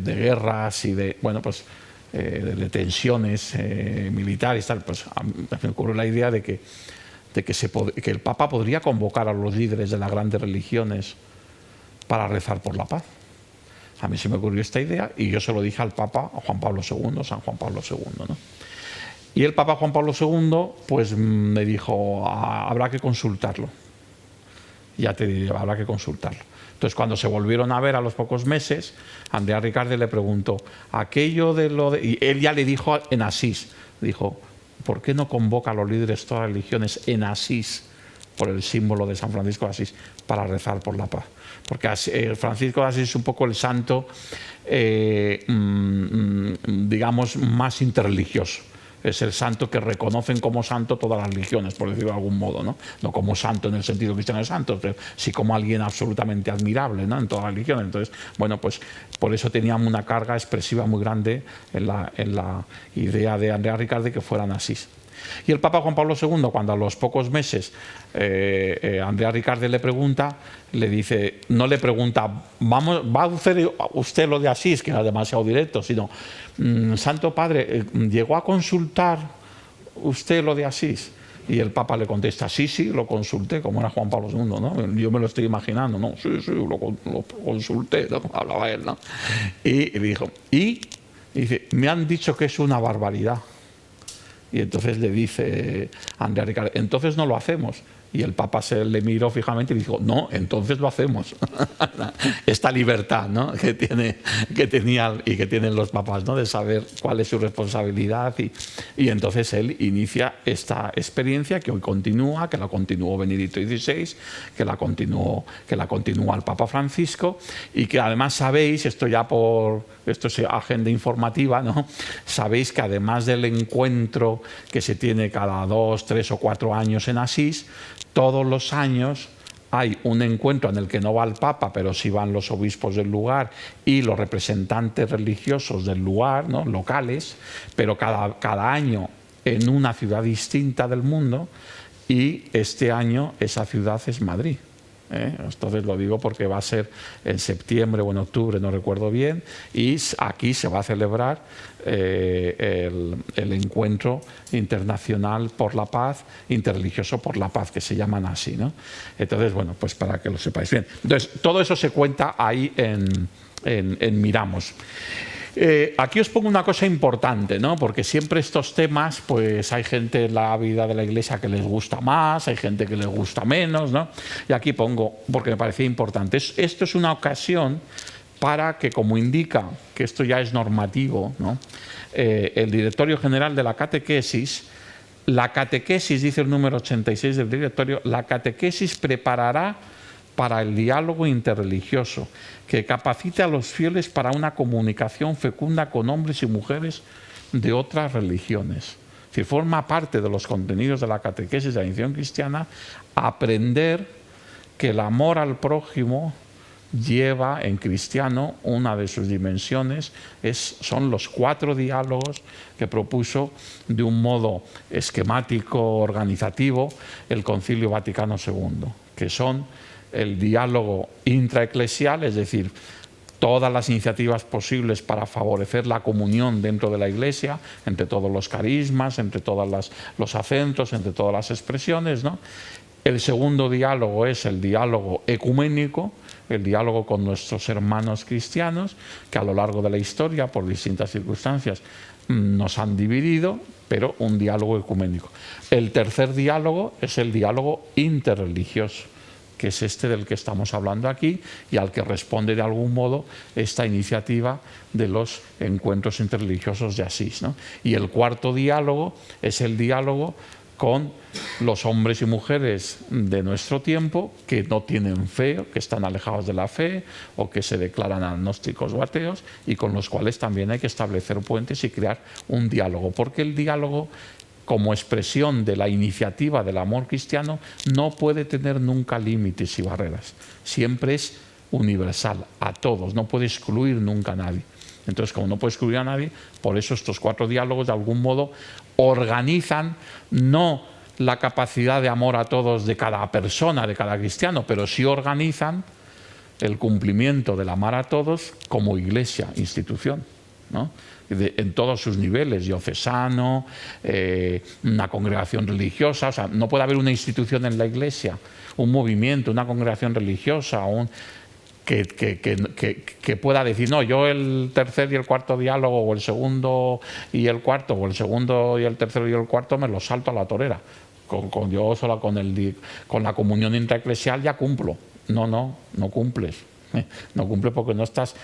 guerras y de tensiones militares, tal, pues me ocurrió la idea de que el Papa podría convocar a los líderes de las grandes religiones para rezar por la paz. A mí se me ocurrió esta idea y yo se lo dije al Papa Juan Pablo II, San Juan Pablo II, ¿no? Y el Papa Juan Pablo II pues me dijo, habrá que consultarlo. Ya te diré, habrá que consultarlo. Entonces, cuando se volvieron a ver a los pocos meses, Andrea Riccardi le preguntó, y él ya le dijo en Asís, dijo, ¿por qué no convoca a los líderes de todas las religiones en Asís, por el símbolo de San Francisco de Asís, para rezar por la paz? Porque Francisco de Asís es un poco el santo, digamos, más interreligioso. Es el santo que reconocen como santo todas las religiones, por decirlo de algún modo, ¿no? No como santo en el sentido cristiano de santo, pero sí como alguien absolutamente admirable, ¿no?, en todas las religiones. Entonces, bueno, pues por eso teníamos una carga expresiva muy grande en la idea de Andrea Riccardi que fueran Asís. Y el Papa Juan Pablo II, cuando a los pocos meses Andrea Riccardi le pregunta, le dice, no le pregunta, ¿va a hacer usted lo de Asís?, que era demasiado directo, sino, Santo Padre, ¿llegó a consultar usted lo de Asís? Y el Papa le contesta, sí, lo consulté, como era Juan Pablo II, ¿no? Yo me lo estoy imaginando, ¿no? Sí, lo consulté, ¿no? Hablaba él, ¿no? Y dijo, y dice, me han dicho que es una barbaridad. Y entonces le dice Andrea Riccardi, entonces no lo hacemos. Y el Papa se le miró fijamente y dijo, no, entonces lo hacemos. Esta libertad, ¿no?, que tenían y que tienen los papas, ¿no?, de saber cuál es su responsabilidad. Y entonces él inicia esta experiencia que hoy continúa, que la continuó Benedicto XVI, que la continúa el Papa Francisco, y que además sabéis, esto es agenda informativa, ¿no?, sabéis que además del encuentro que se tiene cada 2, 3 o 4 años en Asís, todos los años hay un encuentro en el que no va el Papa, pero sí van los obispos del lugar y los representantes religiosos del lugar, ¿no?, locales, pero cada año en una ciudad distinta del mundo, y este año esa ciudad es Madrid. Entonces lo digo porque va a ser en septiembre o en octubre, no recuerdo bien, y aquí se va a celebrar el encuentro internacional por la paz, interreligioso por la paz, que se llaman así, ¿no? Entonces, bueno, pues para que lo sepáis bien. Entonces, todo eso se cuenta ahí en Miramos. Aquí os pongo una cosa importante, ¿no?, porque siempre estos temas, pues hay gente en la vida de la Iglesia que les gusta más, hay gente que les gusta menos, ¿no? Y aquí pongo, porque me parecía importante, esto es una ocasión para que, como indica que esto ya es normativo, ¿no?, el Directorio General de la Catequesis, dice el número 86 del Directorio, la catequesis preparará para el diálogo interreligioso, que capacite a los fieles para una comunicación fecunda con hombres y mujeres de otras religiones. Es decir, forma parte de los contenidos de la catequesis de la iniciación cristiana aprender que el amor al prójimo lleva en cristiano, una de sus dimensiones son los 4 diálogos que propuso de un modo esquemático, organizativo, el Concilio Vaticano II, que son el diálogo intraeclesial, es decir, todas las iniciativas posibles para favorecer la comunión dentro de la Iglesia, entre todos los carismas, entre todos los acentos, entre todas las expresiones, ¿no? El segundo diálogo es el diálogo ecuménico, el diálogo con nuestros hermanos cristianos, que a lo largo de la historia, por distintas circunstancias, nos han dividido, pero un diálogo ecuménico. El tercer diálogo es el diálogo interreligioso, que es este del que estamos hablando aquí y al que responde de algún modo esta iniciativa de los encuentros interreligiosos de Asís, ¿no? Y el cuarto diálogo es el diálogo con los hombres y mujeres de nuestro tiempo que no tienen fe, que están alejados de la fe o que se declaran agnósticos o ateos, y con los cuales también hay que establecer puentes y crear un diálogo, porque el diálogo, como expresión de la iniciativa del amor cristiano, no puede tener nunca límites y barreras. Siempre es universal, a todos, no puede excluir nunca a nadie. Entonces, como no puede excluir a nadie, por eso estos 4 diálogos de algún modo organizan no la capacidad de amor a todos de cada persona, de cada cristiano, pero sí organizan el cumplimiento del amar a todos como Iglesia, institución, ¿no?, en todos sus niveles, diocesano, una congregación religiosa. O sea, no puede haber una institución en la Iglesia, un movimiento, una congregación religiosa, que pueda decir, no, yo el tercer y el cuarto diálogo, o el segundo y el cuarto, o el segundo y el tercero y el cuarto me los salto a la torera. Yo solo con la comunión intraeclesial ya cumplo. No cumples. No cumples porque no estás,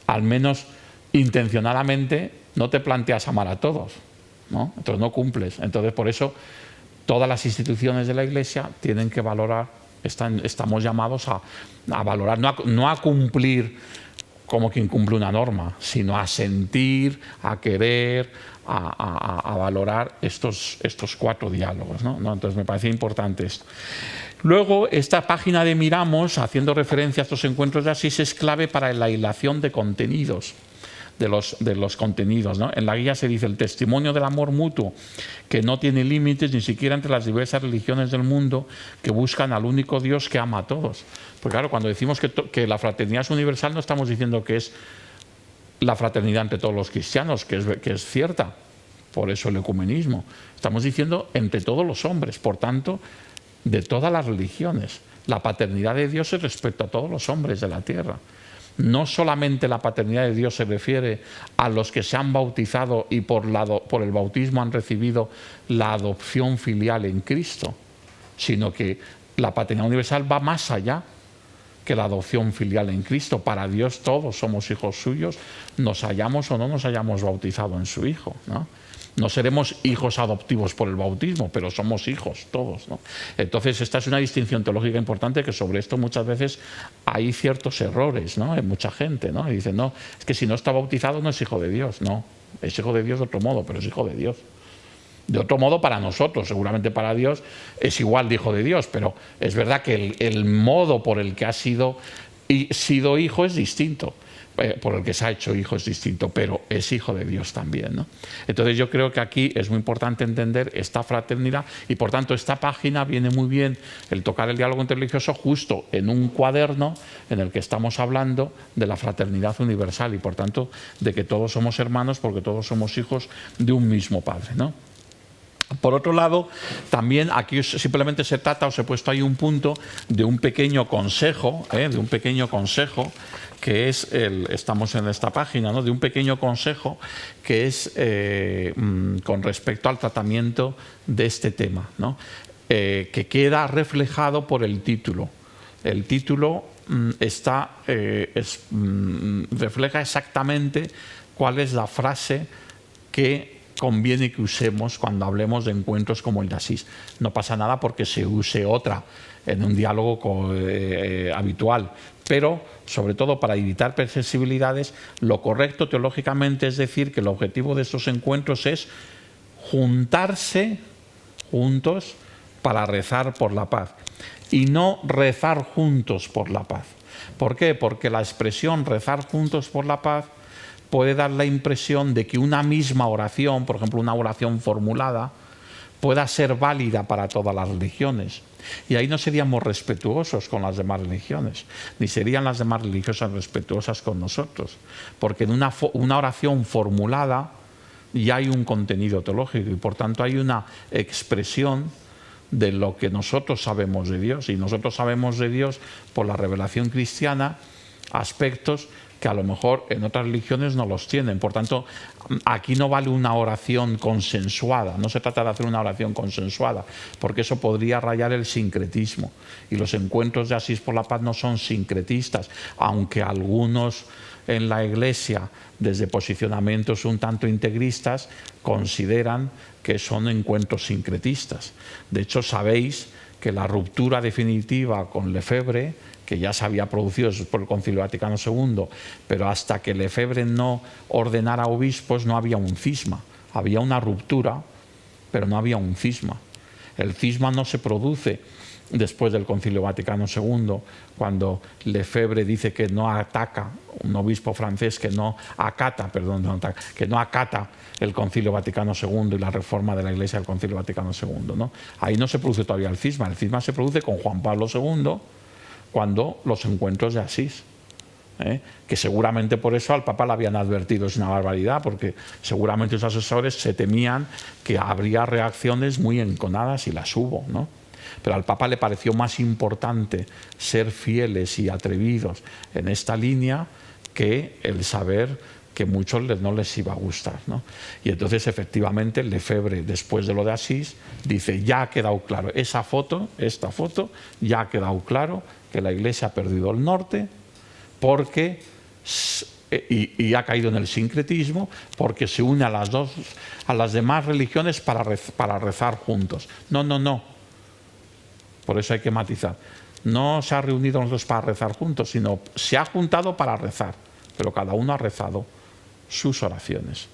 al menos intencionadamente, no te planteas amar a todos, ¿no? Entonces no cumples. Entonces, por eso todas las instituciones de la Iglesia tienen que valorar, estamos llamados a valorar, no a cumplir como quien cumple una norma, sino a sentir, a querer, a valorar estos 4 diálogos, ¿no? Entonces me parece importante esto. Luego, esta página de Miramos, haciendo referencia a estos encuentros de Asís, es clave para la hilación de contenidos. De los contenidos, ¿no? En la guía se dice: el testimonio del amor mutuo, que no tiene límites ni siquiera entre las diversas religiones del mundo, que buscan al único Dios que ama a todos. Porque claro, cuando decimos que la fraternidad es universal, no estamos diciendo que es la fraternidad entre todos los cristianos, que es cierta, por eso el ecumenismo. Estamos diciendo entre todos los hombres, por tanto, de todas las religiones. La paternidad de Dios es respecto a todos los hombres de la tierra. No solamente la paternidad de Dios se refiere a los que se han bautizado y por el bautismo han recibido la adopción filial en Cristo, sino que la paternidad universal va más allá que la adopción filial en Cristo. Para Dios todos somos hijos suyos, nos hayamos o no nos hayamos bautizado en su Hijo, ¿no? No seremos hijos adoptivos por el bautismo, pero somos hijos todos, ¿no? Entonces, esta es una distinción teológica importante, que sobre esto muchas veces hay ciertos errores, ¿no? En mucha gente, ¿no? Y dicen, no, es que si no está bautizado no es hijo de Dios. No, es hijo de Dios de otro modo, pero es hijo de Dios. De otro modo para nosotros, seguramente para Dios es igual de hijo de Dios, pero es verdad que el modo por el que ha sido hijo es distinto. Por el que se ha hecho hijo es distinto, pero es hijo de Dios también, ¿no? Entonces yo creo que aquí es muy importante entender esta fraternidad, y por tanto esta página viene muy bien el tocar el diálogo interreligioso justo en un cuaderno en el que estamos hablando de la fraternidad universal y por tanto de que todos somos hermanos porque todos somos hijos de un mismo Padre, ¿no? Por otro lado, también aquí simplemente se trata, os he puesto ahí un punto de un pequeño consejo, que es, estamos en esta página, ¿no? De un pequeño consejo que es con respecto al tratamiento de este tema, ¿no? Que queda reflejado por el título. El título refleja exactamente cuál es la frase que conviene que usemos cuando hablemos de encuentros como el de Asís. No pasa nada porque se use otra en un diálogo habitual, pero sobre todo para evitar persensibilidades, lo correcto teológicamente es decir que el objetivo de estos encuentros es juntarse juntos para rezar por la paz y no rezar juntos por la paz. ¿Por qué? Porque la expresión rezar juntos por la paz puede dar la impresión de que una misma oración, por ejemplo una oración formulada, pueda ser válida para todas las religiones. Y ahí no seríamos respetuosos con las demás religiones, ni serían las demás religiosas respetuosas con nosotros, porque en una oración formulada ya hay un contenido teológico y por tanto hay una expresión de lo que nosotros sabemos de Dios, y nosotros sabemos de Dios por la revelación cristiana aspectos que a lo mejor en otras religiones no los tienen. Por tanto, aquí no vale una oración consensuada, no se trata de hacer una oración consensuada, porque eso podría rayar el sincretismo. Y los encuentros de Asís por la Paz no son sincretistas, aunque algunos en la Iglesia, desde posicionamientos un tanto integristas, consideran que son encuentros sincretistas. De hecho, sabéis que la ruptura definitiva con Lefebvre, que ya se había producido por el Concilio Vaticano II, pero hasta que Lefebvre no ordenara obispos no había un cisma. Había una ruptura, pero no había un cisma. El cisma no se produce después del Concilio Vaticano II, cuando Lefebvre dice que no ataca, un obispo francés que no acata el Concilio Vaticano II y la reforma de la Iglesia del Concilio Vaticano II, ¿no? Ahí no se produce todavía el cisma se produce con Juan Pablo II, cuando los encuentros de Asís, que seguramente por eso al Papa le habían advertido, es una barbaridad, porque seguramente los asesores se temían que habría reacciones muy enconadas y las hubo, ¿no? Pero al Papa le pareció más importante ser fieles y atrevidos en esta línea que el saber que muchos no les iba a gustar, ¿no? Y entonces efectivamente Lefebvre, después de lo de Asís, dice, ya ha quedado claro, esta foto, ya ha quedado claro que la Iglesia ha perdido el norte porque y ha caído en el sincretismo, porque se une a las demás religiones para rezar juntos. No. Por eso hay que matizar. No se ha reunido nosotros para rezar juntos, sino se ha juntado para rezar, pero cada uno ha rezado sus oraciones,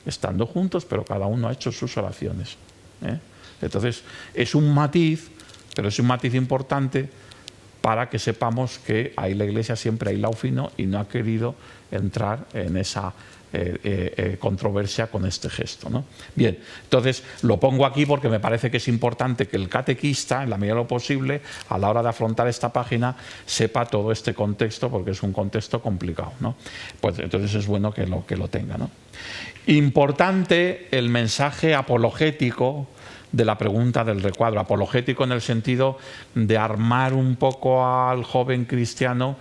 estando juntos, pero cada uno ha hecho sus oraciones. Entonces es un matiz, pero es un matiz importante para que sepamos que ahí la Iglesia siempre ha hilado fino y no ha querido entrar en esa controversia con este gesto, ¿no? Bien, entonces lo pongo aquí porque me parece que es importante que el catequista, en la medida de lo posible, a la hora de afrontar esta página, sepa todo este contexto, porque es un contexto complicado, ¿no? Pues entonces es bueno que lo tenga, ¿no? Importante el mensaje apologético de la pregunta del recuadro, apologético en el sentido de armar un poco al joven cristiano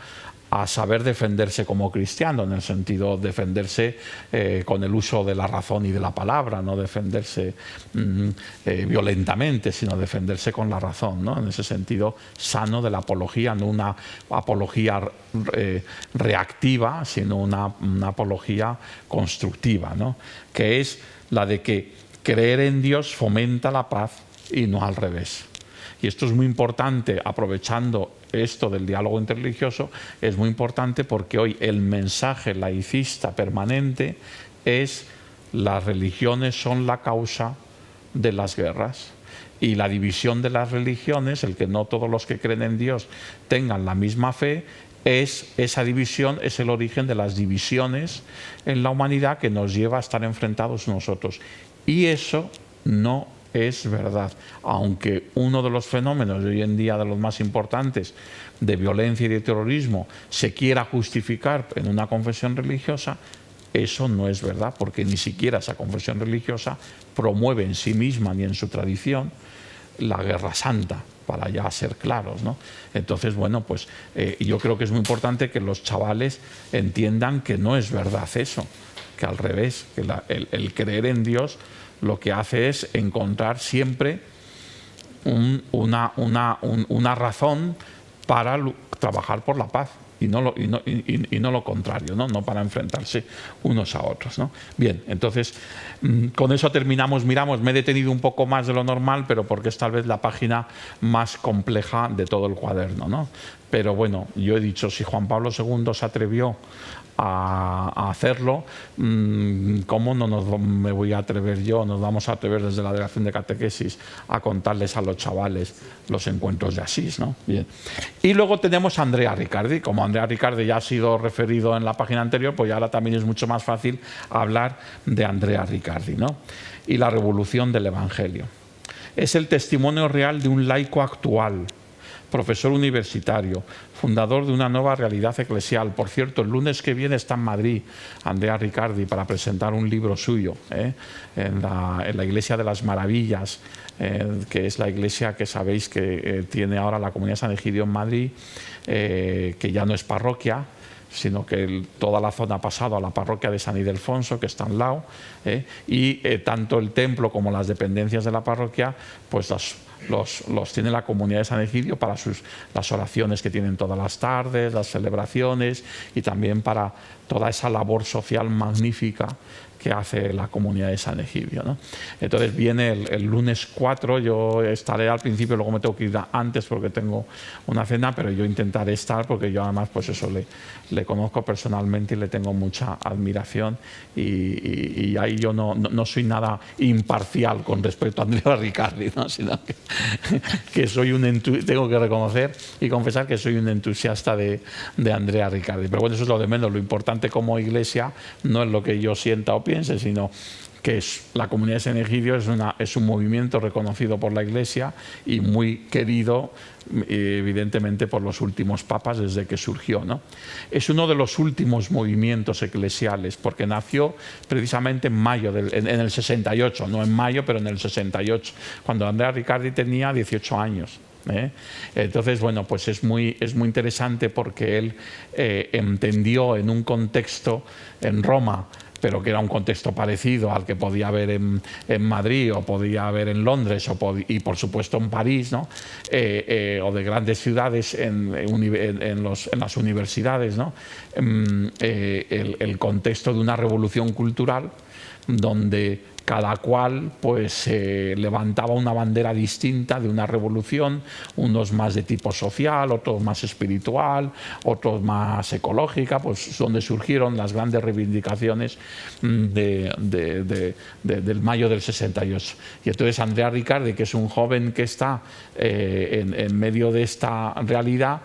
a saber defenderse como cristiano, en el sentido de defenderse con el uso de la razón y de la palabra, no defenderse violentamente, sino defenderse con la razón, ¿no? En ese sentido sano de la apología, no una apología reactiva, sino una apología constructiva, ¿no? Que es la de que creer en Dios fomenta la paz y no al revés. Y esto es muy importante, aprovechando esto del diálogo interreligioso, es muy importante porque hoy el mensaje laicista permanente es: las religiones son la causa de las guerras. Y la división de las religiones, el que no todos los que creen en Dios tengan la misma fe, esa división es el origen de las divisiones en la humanidad que nos lleva a estar enfrentados nosotros. Y eso no es verdad. Aunque uno de los fenómenos de hoy en día, de los más importantes, de violencia y de terrorismo, se quiera justificar en una confesión religiosa, eso no es verdad, porque ni siquiera esa confesión religiosa promueve en sí misma ni en su tradición la guerra santa, para ya ser claros, ¿no? Entonces, bueno, pues yo creo que es muy importante que los chavales entiendan que no es verdad eso, que al revés, que el creer en Dios lo que hace es encontrar siempre una razón para trabajar por la paz. Y no lo contrario, ¿no? No para enfrentarse unos a otros, ¿no? Bien, entonces con eso terminamos. Miramos, me he detenido un poco más de lo normal, pero porque es tal vez la página más compleja de todo el cuaderno, ¿no? Pero bueno, yo he dicho, si Juan Pablo II se atrevió a hacerlo, ¿cómo no me voy a atrever yo? Nos vamos a atrever desde la Delegación de Catequesis a contarles a los chavales los encuentros de Asís, ¿no? Bien. Y luego tenemos a Andrea Riccardi. Como Andrea Riccardi ya ha sido referido en la página anterior, pues ya ahora también es mucho más fácil hablar de Andrea Riccardi, ¿no? Y la revolución del Evangelio. Es el testimonio real de un laico actual, profesor universitario, fundador de una nueva realidad eclesial. Por cierto, el lunes que viene está en Madrid Andrea Riccardi para presentar un libro suyo en la Iglesia de las Maravillas, que es la iglesia que sabéis que tiene ahora la Comunidad de San Egidio en Madrid, que ya no es parroquia, sino que toda la zona ha pasado a la parroquia de San Ildefonso, que está al lado, y tanto el templo como las dependencias de la parroquia, pues los tiene la Comunidad de San Egidio para las oraciones que tienen todas las tardes, las celebraciones, y también para toda esa labor social magnífica que hace la Comunidad de San Egidio, ¿no? Entonces viene el lunes 4, yo estaré al principio, luego me tengo que ir antes porque tengo una cena, pero yo intentaré estar porque yo además pues eso le conozco personalmente y le tengo mucha admiración, y ahí yo no soy nada imparcial con respecto a Andrea Riccardi, ¿no? Sino que soy tengo que reconocer y confesar que soy un entusiasta de Andrea Riccardi. Pero bueno, eso es lo de menos. Lo importante como iglesia no es lo que yo sienta o piense, sino que la Comunidad de San Egidio es un movimiento reconocido por la Iglesia y muy querido, evidentemente, por los últimos papas desde que surgió, ¿no? Es uno de los últimos movimientos eclesiales, porque nació precisamente en mayo, en el 68, no en mayo, pero en el 68, cuando Andrea Riccardi tenía 18 años. Entonces, bueno, pues es muy interesante porque él entendió en un contexto en Roma, pero que era un contexto parecido al que podía haber en Madrid o podía haber en Londres y por supuesto en París, ¿no? O de grandes ciudades en las universidades, ¿no? El contexto de una revolución cultural donde cada cual pues levantaba una bandera distinta de una revolución, unos más de tipo social, otros más espiritual, otros más ecológica, pues donde surgieron las grandes reivindicaciones del mayo del 68. Y entonces Andrea Riccardi, que es un joven que está en medio de esta realidad,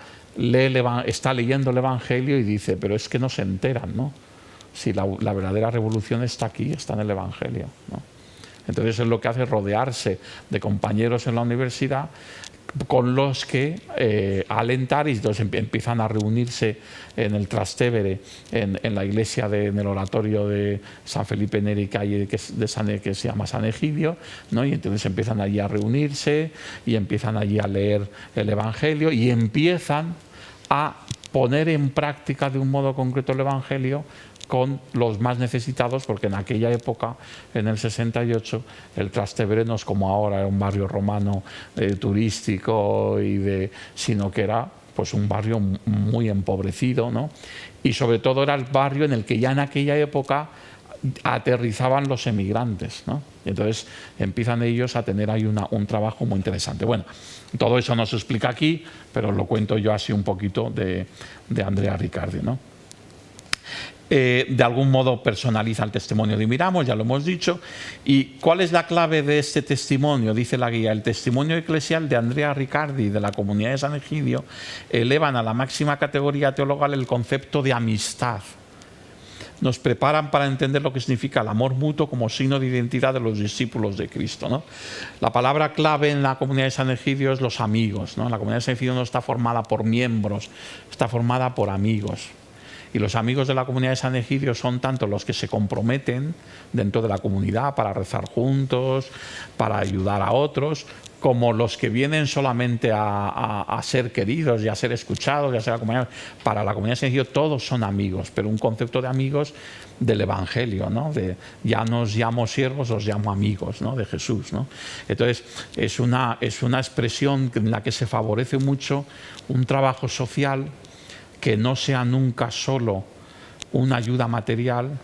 está leyendo el Evangelio y dice, pero es que no se enteran, ¿no? Si la verdadera revolución está aquí, está en el Evangelio, ¿no? Entonces es lo que hace rodearse de compañeros en la universidad con los que alentar, y entonces empiezan a reunirse en el Trastevere, en la iglesia en el oratorio de San Felipe Neri, que se llama San Egidio, ¿no? Y entonces empiezan allí a reunirse y empiezan allí a leer el Evangelio y empiezan a poner en práctica de un modo concreto el Evangelio con los más necesitados, porque en aquella época, en el 68, el Trastevere no es como ahora, era un barrio romano turístico, sino que era pues un barrio muy empobrecido, ¿no? Y sobre todo era el barrio en el que ya en aquella época aterrizaban los emigrantes, ¿no? Y entonces empiezan ellos a tener ahí un trabajo muy interesante. Bueno, todo eso no se explica aquí, pero lo cuento yo así un poquito de Andrea Riccardi, ¿no? De algún modo personaliza el testimonio de Miramos, ya lo hemos dicho. ¿Y cuál es la clave de este testimonio? Dice la guía: el testimonio eclesial de Andrea Riccardi y de la comunidad de San Egidio elevan a la máxima categoría teologal el concepto de amistad. Nos preparan para entender lo que significa el amor mutuo como signo de identidad de los discípulos de Cristo, ¿no? La palabra clave en la comunidad de San Egidio es los amigos, ¿no? La comunidad de San Egidio no está formada por miembros, está formada por amigos. Y los amigos de la comunidad de San Egidio son tanto los que se comprometen dentro de la comunidad para rezar juntos, para ayudar a otros, como los que vienen solamente a ser queridos y a ser escuchados y a ser acompañados. Para la comunidad de San Egidio todos son amigos, pero un concepto de amigos del Evangelio, ¿no? De ya no os llamo siervos, os llamo amigos, ¿no? De Jesús, ¿no? Entonces es una expresión en la que se favorece mucho un trabajo social que no sea nunca solo una ayuda material,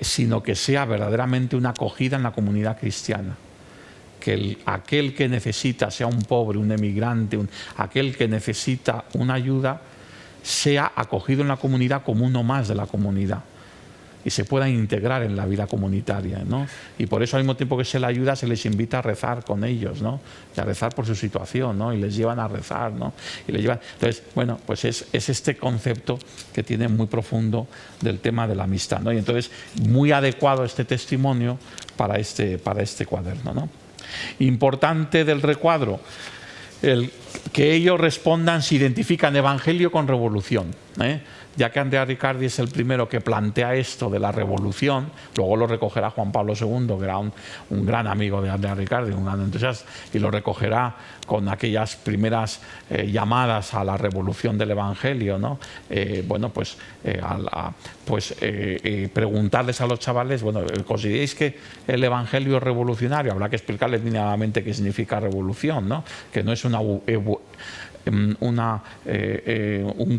sino que sea verdaderamente una acogida en la comunidad cristiana. Que aquel que necesita, sea un pobre, un emigrante, aquel que necesita una ayuda, sea acogido en la comunidad como uno más de la comunidad y se pueda integrar en la vida comunitaria, ¿no? Y por eso al mismo tiempo que se le ayuda, se les invita a rezar con ellos, ¿no? Y a rezar por su situación, ¿no? Y les llevan a rezar, ¿no? Y les llevan... Entonces, bueno, pues es este concepto que tiene muy profundo del tema de la amistad, ¿no? Y entonces, muy adecuado este testimonio para este cuaderno, ¿no? Importante del recuadro, que ellos respondan, se identifican Evangelio con revolución, ya que Andrea Riccardi es el primero que plantea esto de la revolución. Luego lo recogerá Juan Pablo II, que era un gran amigo de Andrea Riccardi, un gran entusiasta, y lo recogerá con aquellas primeras llamadas a la revolución del Evangelio, ¿no? Bueno, pues, preguntarles a los chavales, bueno, ¿consideráis que el Evangelio es revolucionario? Habrá que explicarles mínimamente qué significa revolución, ¿no? Que no es un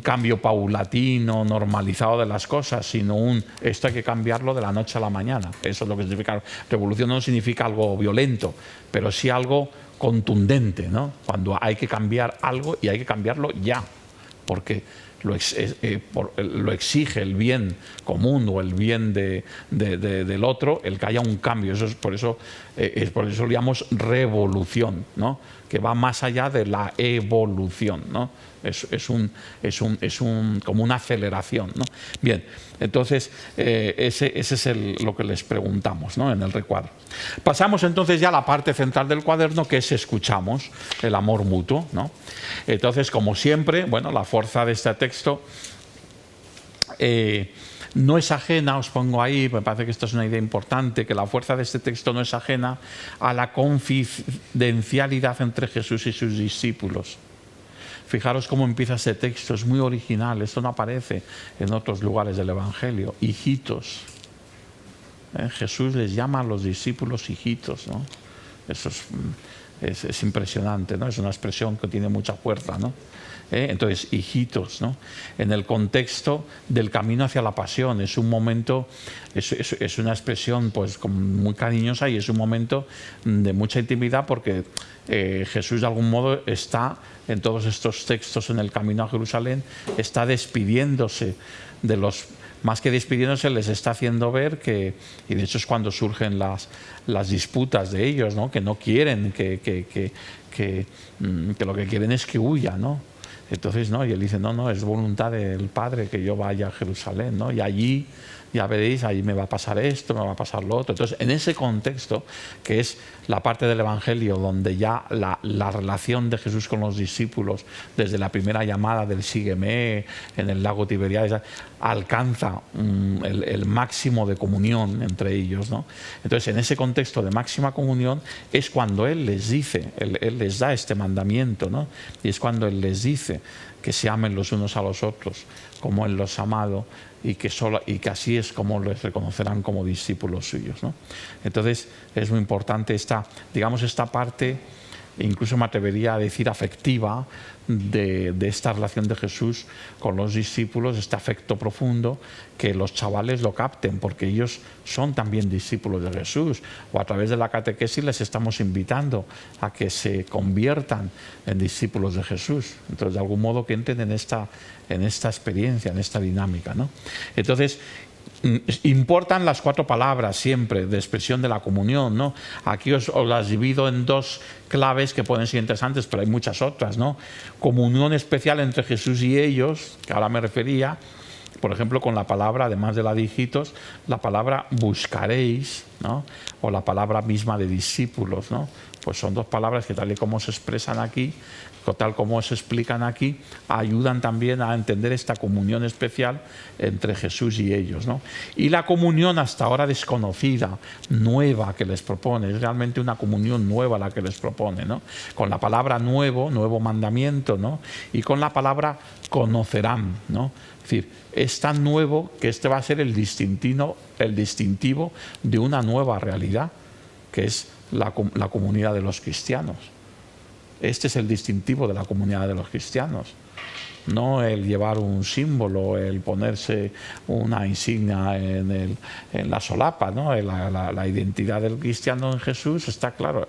cambio paulatino, normalizado de las cosas, sino esto hay que cambiarlo de la noche a la mañana. Eso es lo que significa. Revolución no significa algo violento, pero sí algo contundente, ¿no? Cuando hay que cambiar algo y hay que cambiarlo ya, porque lo exige el bien común o el bien del otro, el que haya un cambio. Por eso lo llamamos revolución, ¿no? Que va más allá de la evolución, ¿no? Es como una aceleración, ¿no? Bien, entonces ese es lo que les preguntamos, ¿no? En el recuadro. Pasamos entonces ya a la parte central del cuaderno, que es escuchamos, el amor mutuo, ¿no? Entonces, como siempre, bueno, la fuerza de este texto no es ajena, os pongo ahí, me parece que esto es una idea importante, que la fuerza de este texto no es ajena a la confidencialidad entre Jesús y sus discípulos. Fijaros cómo empieza este texto, es muy original, esto no aparece en otros lugares del Evangelio. Hijitos. Jesús les llama a los discípulos hijitos, ¿no? Eso es impresionante, ¿no? Es una expresión que tiene mucha fuerza, ¿no? Entonces, hijitos, ¿no? En el contexto del camino hacia la pasión, es un momento, es una expresión pues muy cariñosa y es un momento de mucha intimidad, porque Jesús de algún modo está en todos estos textos en el camino a Jerusalén, está despidiéndose de los... Más que despidiéndose, les está haciendo ver que, y de hecho es cuando surgen las disputas de ellos, ¿no? Que no quieren, que lo que quieren es que huya, ¿no? Entonces, ¿no? Y él dice, no, es voluntad del Padre que yo vaya a Jerusalén, ¿no? Y allí, ya veréis, allí me va a pasar esto, me va a pasar lo otro. Entonces, en ese contexto, que es la parte del Evangelio donde ya la relación de Jesús con los discípulos, desde la primera llamada del sígueme en el lago Tiberíades, alcanza el máximo de comunión entre ellos, ¿no? Entonces, en ese contexto de máxima comunión es cuando Él les dice, Él les da este mandamiento, ¿no? Y es cuando Él les dice que se amen los unos a los otros como Él los ha amado, y que así es como les reconocerán como discípulos suyos, ¿no? Entonces es muy importante esta parte, incluso me atrevería a decir afectiva, de esta relación de Jesús con los discípulos, este afecto profundo, que los chavales lo capten, porque ellos son también discípulos de Jesús, o a través de la catequesis les estamos invitando a que se conviertan en discípulos de Jesús. Entonces, de algún modo que entren en esta experiencia, en esta dinámica, ¿no? Entonces, importan las 4 palabras siempre de expresión de la comunión, ¿no? Aquí os las divido en 2 claves que pueden ser interesantes, pero hay muchas otras, ¿no? Comunión especial entre Jesús y ellos, que ahora me refería, por ejemplo, con la palabra, además de la de hijitos, la palabra buscaréis, ¿no? O la palabra misma de discípulos, ¿no? Pues son 2 palabras que, tal y como se expresan aquí, tal como se explican aquí, ayudan también a entender esta comunión especial entre Jesús y ellos, ¿no? Y la comunión hasta ahora desconocida, nueva, que les propone, es realmente una comunión nueva la que les propone, ¿no? Con la palabra nuevo mandamiento, ¿no? Y con la palabra conocerán, ¿no? Es decir, es tan nuevo que este va a ser el distintivo de una nueva realidad, que es la comunidad de los cristianos. Este es el distintivo de la comunidad de los cristianos, no el llevar un símbolo, el ponerse una insignia en la solapa, ¿no? La identidad del cristiano en Jesús está claro,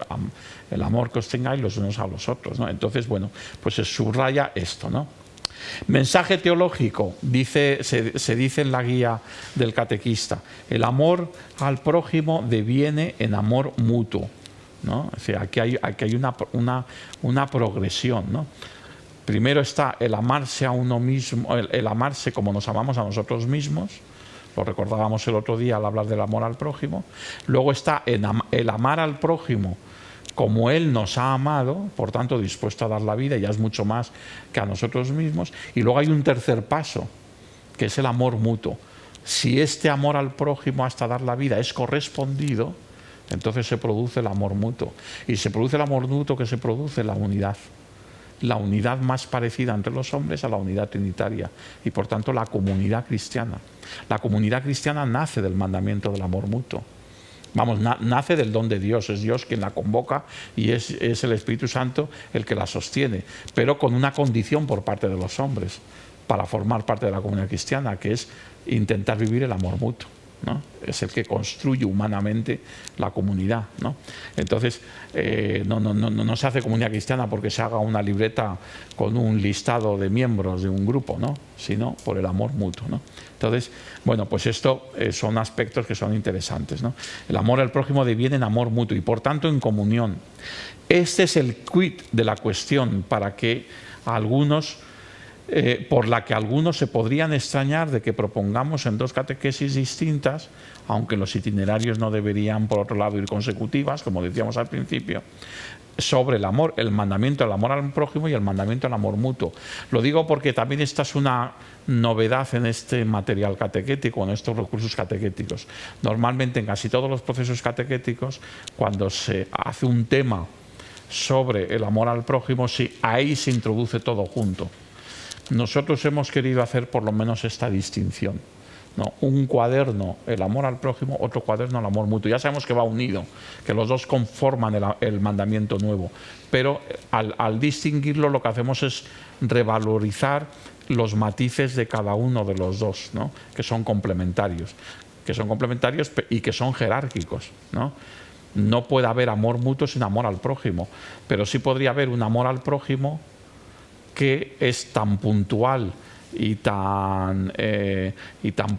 el amor que os tengáis los unos a los otros, ¿no? Entonces, bueno, pues se subraya esto, ¿no? Mensaje teológico, se dice en la guía del catequista: el amor al prójimo deviene en amor mutuo, ¿no? O sea, aquí hay una progresión, ¿no? Primero está el amarse a uno mismo, el amarse como nos amamos a nosotros mismos, lo recordábamos el otro día al hablar del amor al prójimo. Luego está el amar al prójimo como Él nos ha amado, por tanto dispuesto a dar la vida, ya es mucho más que a nosotros mismos. Y luego hay un tercer paso, que es el amor mutuo. Si este amor al prójimo hasta dar la vida es correspondido, entonces se produce el amor mutuo. Y se produce el amor mutuo, que se produce la unidad más parecida entre los hombres a la unidad trinitaria, y por tanto la comunidad cristiana. La comunidad cristiana nace del mandamiento del amor mutuo. Vamos, nace del don de Dios, es Dios quien la convoca y es el Espíritu Santo el que la sostiene, pero con una condición por parte de los hombres para formar parte de la comunidad cristiana, que es intentar vivir el amor mutuo, ¿no? Es el que construye humanamente la comunidad, ¿no? Entonces, no se hace comunidad cristiana porque se haga una libreta con un listado de miembros de un grupo, ¿no? Sino por el amor mutuo, ¿no? Entonces, bueno, pues esto son aspectos que son interesantes, ¿no? El amor al prójimo deviene en amor mutuo y por tanto en comunión. Este es el quid de la cuestión para que algunos... por la que algunos se podrían extrañar de que propongamos en 2 catequesis distintas, aunque los itinerarios no deberían, por otro lado, ir consecutivas, como decíamos al principio, sobre el amor, el mandamiento del amor al prójimo y el mandamiento del amor mutuo. Lo digo porque también esta es una novedad en este material catequético, en estos recursos catequéticos. Normalmente en casi todos los procesos catequéticos, cuando se hace un tema sobre el amor al prójimo, sí, ahí se introduce todo junto. Nosotros hemos querido hacer por lo menos esta distinción, ¿no? Un cuaderno, el amor al prójimo, otro cuaderno, el amor mutuo. Ya sabemos que va unido, que los dos conforman el mandamiento nuevo, pero al distinguirlo lo que hacemos es revalorizar los matices de cada uno de los dos, ¿no? Que son complementarios y que son jerárquicos, ¿no? No puede haber amor mutuo sin amor al prójimo, pero sí podría haber un amor al prójimo que es tan puntual y tan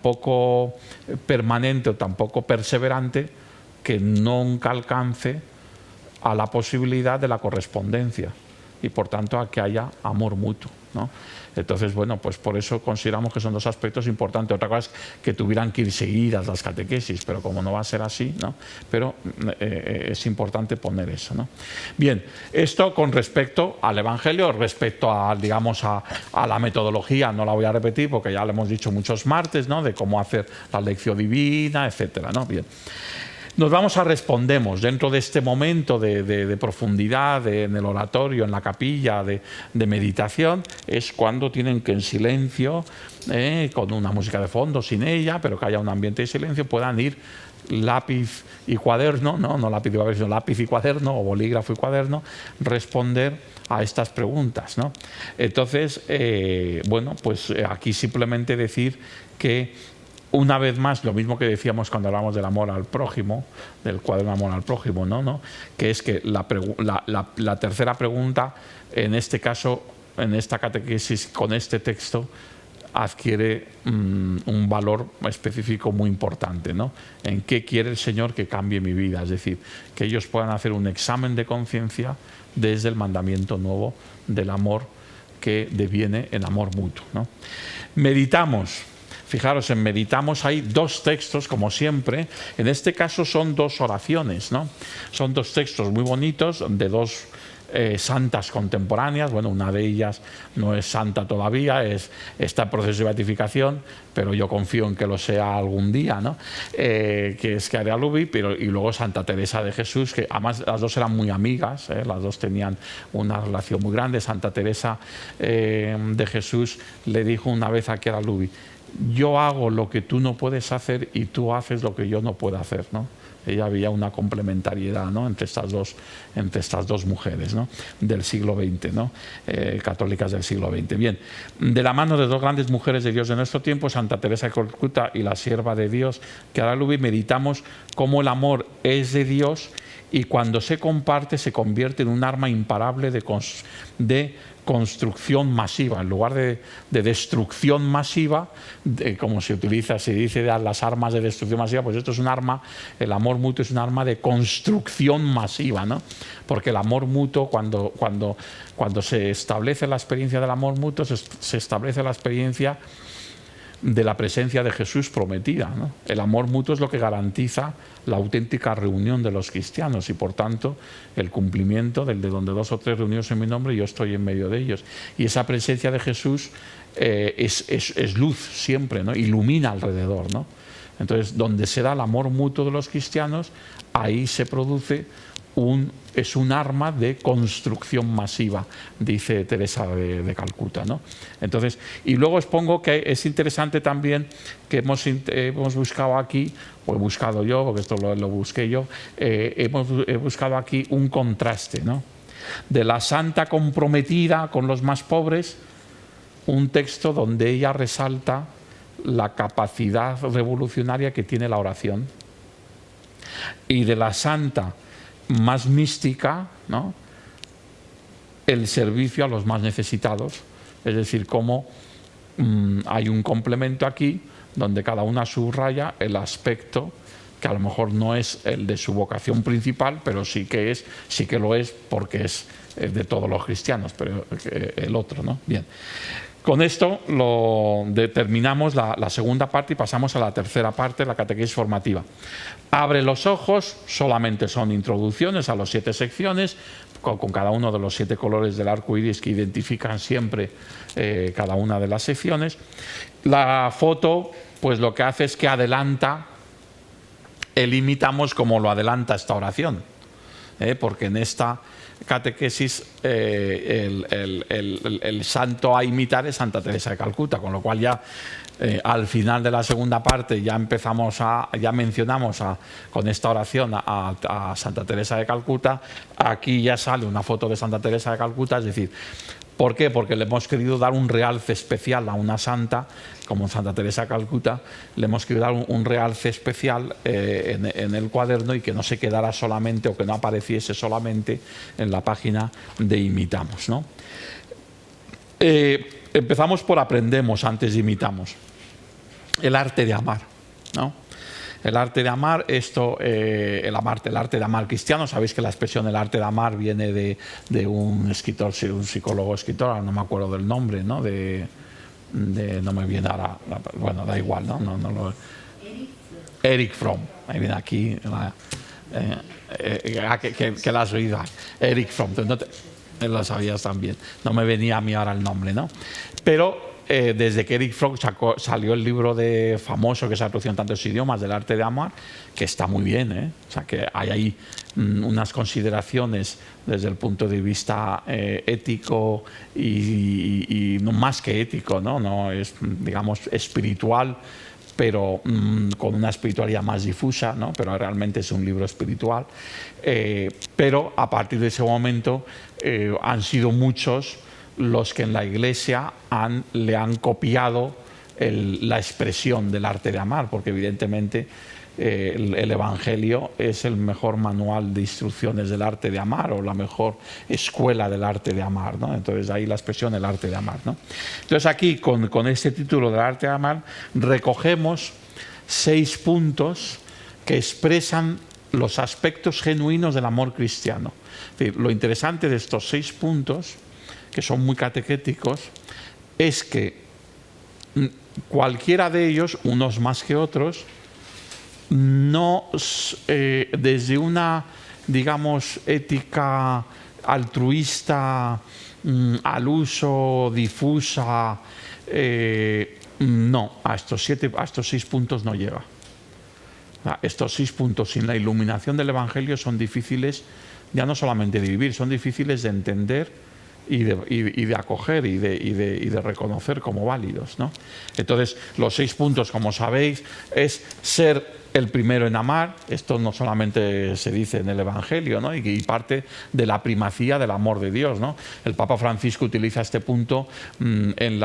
poco permanente o tan poco perseverante que nunca alcance a la posibilidad de la correspondencia y por tanto a que haya amor mutuo, ¿no? Entonces, bueno, pues por eso consideramos que son 2 aspectos importantes. Otra cosa es que tuvieran que ir seguidas las catequesis, pero como no va a ser así, ¿no? Pero es importante poner eso, ¿no? Bien, esto con respecto al Evangelio, respecto a, digamos, a la metodología, no la voy a repetir porque ya lo hemos dicho muchos martes, ¿no? De cómo hacer la lección divina, etcétera, ¿no? Bien. Nos vamos a respondemos dentro de este momento de profundidad en el oratorio, en la capilla, de meditación, es cuando tienen que en silencio, con una música de fondo, sin ella, pero que haya un ambiente de silencio, puedan ir lápiz y cuaderno, no lápiz y cuaderno, sino lápiz y cuaderno, o bolígrafo y cuaderno, responder a estas preguntas, ¿no? Entonces, bueno, pues aquí simplemente decir que una vez más, lo mismo que decíamos cuando hablamos del amor al prójimo, del cuaderno Amor al prójimo, ¿no? Que es que la tercera pregunta, en este caso, en esta catequesis, con este texto, adquiere un valor específico muy importante, ¿no? En qué quiere el Señor que cambie mi vida, es decir, que ellos puedan hacer un examen de conciencia desde el mandamiento nuevo del amor que deviene en amor mutuo, ¿no? Meditamos. Fijaros, en meditamos hay dos textos, como siempre. En este caso son dos oraciones, ¿no? Son dos textos muy bonitos de dos santas contemporáneas. Bueno, una de ellas no es santa todavía, está en proceso de beatificación, pero yo confío en que lo sea algún día, ¿no? Que es Chiara Lubi, y luego Santa Teresa de Jesús, que además las dos eran muy amigas, las dos tenían una relación muy grande. Santa Teresa de Jesús le dijo una vez a Chiara Lubi: yo hago lo que tú no puedes hacer y tú haces lo que yo no puedo hacer, ¿no? Ella había una complementariedad, ¿no? entre estas dos mujeres, ¿no? Del siglo XX, ¿no? Católicas del siglo XX. Bien, de la mano de dos grandes mujeres de Dios de nuestro tiempo, Santa Teresa de Calcuta y la sierva de Dios, Chiara Lubi, meditamos cómo el amor es de Dios y cuando se comparte se convierte en un arma imparable de construcción masiva, en lugar de destrucción masiva, como se dice de las armas de destrucción masiva, pues esto es un arma, el amor mutuo es un arma de construcción masiva, ¿no? Porque el amor mutuo, cuando se establece la experiencia del amor mutuo, se establece la experiencia de la presencia de Jesús prometida, ¿no? El amor mutuo es lo que garantiza la auténtica reunión de los cristianos y, por tanto, el cumplimiento del de donde dos o tres reunidos en mi nombre, yo estoy en medio de ellos. Y esa presencia de Jesús es luz siempre, ¿no? Ilumina alrededor, ¿no? Entonces, donde se da el amor mutuo de los cristianos, ahí se produce es un arma de construcción masiva, dice Teresa de Calcuta, ¿no? Entonces, y luego os pongo que es interesante también que hemos buscado aquí, o he buscado yo, porque esto lo busqué yo, he buscado aquí un contraste, ¿no? De la santa comprometida con los más pobres, un texto donde ella resalta la capacidad revolucionaria que tiene la oración, y de la santa más mística, ¿no? El servicio a los más necesitados, es decir, cómo hay un complemento aquí donde cada una subraya el aspecto que a lo mejor no es el de su vocación principal, pero sí que lo es porque es de todos los cristianos, pero el otro, ¿no? Bien. Con esto terminamos la segunda parte y pasamos a la tercera parte, la catequesis formativa. Abre los ojos, solamente son introducciones a las 7 secciones, con cada uno de los 7 colores del arco iris que identifican siempre cada una de las secciones. La foto, pues lo que hace es que adelanta el imitamos como lo adelanta esta oración, porque en esta catequesis el santo a imitar es Santa Teresa de Calcuta, con lo cual ya al final de la segunda parte ya mencionamos con esta oración a Santa Teresa de Calcuta. Aquí ya sale una foto de Santa Teresa de Calcuta, es decir, ¿por qué? Porque le hemos querido dar un realce especial a una santa, como Santa Teresa de Calcuta, le hemos querido dar un realce especial en el cuaderno y que no se quedara solamente o que no apareciese solamente en la página de imitamos, ¿no? Empezamos por aprendemos antes de imitamos. El arte de amar, ¿no? El arte de amar, el arte de amar cristiano. Sabéis que la expresión el arte de amar viene de un escritor, un psicólogo escritor, no me acuerdo del nombre, ¿no? No me viene ahora, bueno, da igual, ¿no? Erich Fromm. Ahí viene aquí, que la has oído. Erich Fromm, lo sabías también. No me venía a mí ahora el nombre, ¿no? Pero desde que Eric Fromm salió el libro famoso que se ha traducido en tantos idiomas, del arte de amar, que está muy bien, ¿eh? O sea, que hay ahí unas consideraciones desde el punto de vista ético y no más que ético, ¿no? No es, digamos, espiritual, pero con una espiritualidad más difusa, ¿no? Pero realmente es un libro espiritual. Pero a partir de ese momento han sido muchos los que en la Iglesia le han copiado la expresión del arte de amar, porque evidentemente el Evangelio es el mejor manual de instrucciones del arte de amar, o la mejor escuela del arte de amar, ¿no? Entonces ahí la expresión del arte de amar, ¿no? Entonces aquí con este título del arte de amar recogemos 6 puntos que expresan los aspectos genuinos del amor cristiano. Es decir, lo interesante de estos 6 puntos, que son muy catequéticos, es que cualquiera de ellos, unos más que otros, no desde una, digamos, ética altruista, al uso, difusa, no, a estos 6 puntos no llega. Estos 6 puntos sin la iluminación del Evangelio son difíciles, ya no solamente de vivir, son difíciles de entender y de acoger y de reconocer como válidos, ¿no? Entonces, los 6 puntos, como sabéis, es ser el primero en amar. Esto no solamente se dice en el Evangelio, ¿no? Y parte de la primacía del amor de Dios, ¿no? El Papa Francisco utiliza este punto en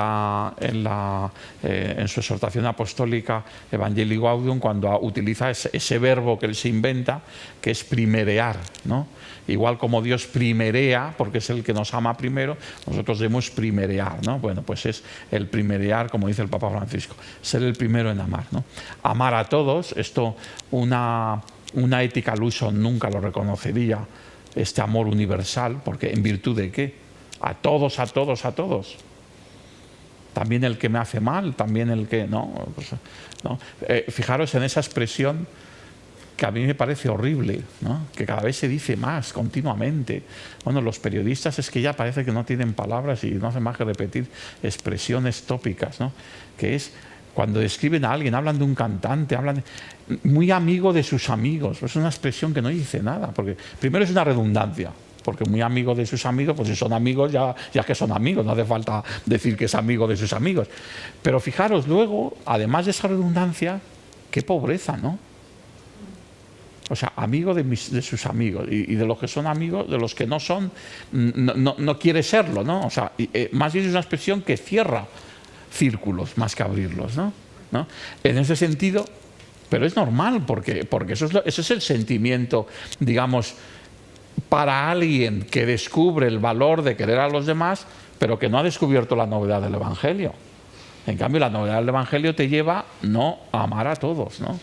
su exhortación apostólica Evangelii Gaudium, cuando utiliza ese verbo que él se inventa, que es primerear, ¿no? Igual como Dios primerea, porque es el que nos ama primero, nosotros debemos primerear, ¿no? Bueno, pues es el primerear, como dice el Papa Francisco, ser el primero en amar, ¿no? Amar a todos, esto una ética al uso nunca lo reconocería, este amor universal, porque ¿en virtud de qué? A todos, a todos, a todos. También el que me hace mal, también el que... No, pues, no. Fijaros en esa expresión que a mí me parece horrible, ¿no? Que cada vez se dice más continuamente. Bueno, los periodistas es que ya parece que no tienen palabras y no hacen más que repetir expresiones tópicas, ¿no? Que es cuando describen a alguien, hablan de un cantante, hablan muy amigo de sus amigos. Es una expresión que no dice nada, porque primero es una redundancia, porque muy amigo de sus amigos, pues si son amigos ya que son amigos, no hace falta decir que es amigo de sus amigos. Pero fijaros luego, además de esa redundancia, qué pobreza, ¿no? O sea, amigo de sus amigos, y de los que son amigos, de los que no son, no quiere serlo, ¿no? O sea, más bien es una expresión que cierra círculos más que abrirlos, ¿no? En ese sentido, pero es normal, porque eso es el sentimiento, digamos, para alguien que descubre el valor de querer a los demás, pero que no ha descubierto la novedad del Evangelio. En cambio, la novedad del Evangelio te lleva no a amar a todos, ¿no?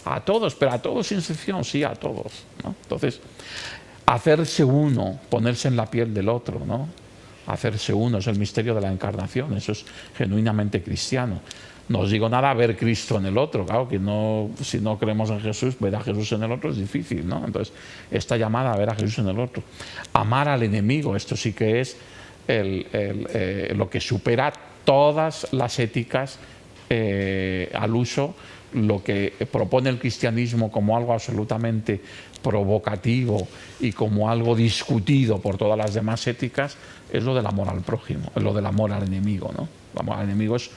A todos, pero a todos sin excepción, sí, a todos, ¿no? Entonces, hacerse uno, ponerse en la piel del otro, ¿no? Hacerse uno es el misterio de la encarnación, eso es genuinamente cristiano. No os digo nada, ver Cristo en el otro, claro que no, si no creemos en Jesús, ver a Jesús en el otro es difícil, ¿no? Entonces, esta llamada a ver a Jesús en el otro. Amar al enemigo, esto sí que es lo que supera todas las éticas al uso. Lo que propone el cristianismo como algo absolutamente provocativo y como algo discutido por todas las demás éticas es lo del amor al prójimo, es lo del amor al enemigo, ¿no? El amor al enemigo es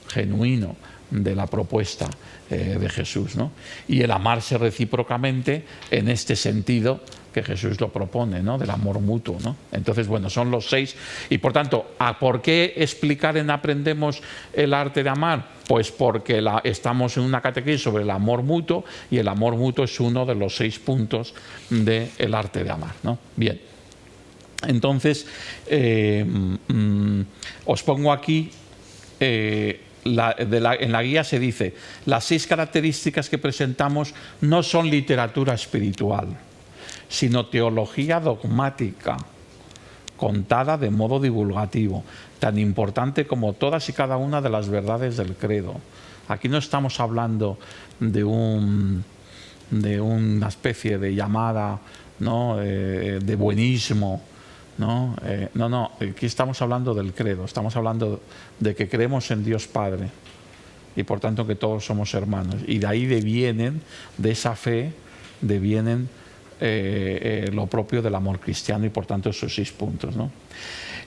genuino de la propuesta de Jesús, ¿no? Y el amarse recíprocamente en este sentido que Jesús lo propone, ¿no? Del amor mutuo, ¿no? Entonces, bueno, son los 6. Y por tanto, ¿por qué explicar en Aprendemos el arte de amar? Pues porque estamos en una catequesis sobre el amor mutuo, y el amor mutuo es uno de los 6 puntos del arte de amar, ¿no? Bien. Entonces, os pongo aquí... en la guía se dice: las 6 características que presentamos no son literatura espiritual, sino teología dogmática contada de modo divulgativo, tan importante como todas y cada una de las verdades del credo. Aquí no estamos hablando de una especie de llamada, ¿no? De buenismo, No, aquí estamos hablando del credo, estamos hablando de que creemos en Dios Padre y por tanto que todos somos hermanos. Y de ahí devienen, de esa fe, devienen lo propio del amor cristiano y por tanto esos 6 puntos, ¿no?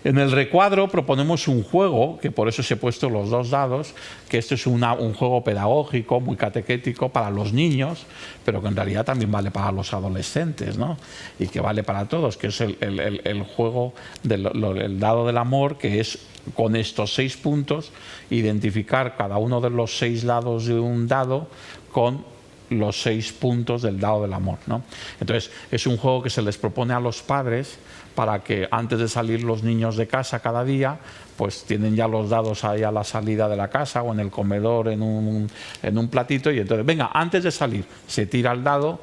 En el recuadro proponemos un juego, que por eso se he puesto los 2 dados, que esto es un juego pedagógico, muy catequético para los niños, pero que en realidad también vale para los adolescentes, ¿no? Y que vale para todos, que es el juego del dado del amor, que es con estos 6 puntos, identificar cada uno de los 6 lados de un dado con los 6 puntos del dado del amor, ¿no? Entonces, es un juego que se les propone a los padres para que antes de salir los niños de casa cada día, pues tienen ya los dados ahí a la salida de la casa o en el comedor en un platito, y entonces, venga, antes de salir, se tira el dado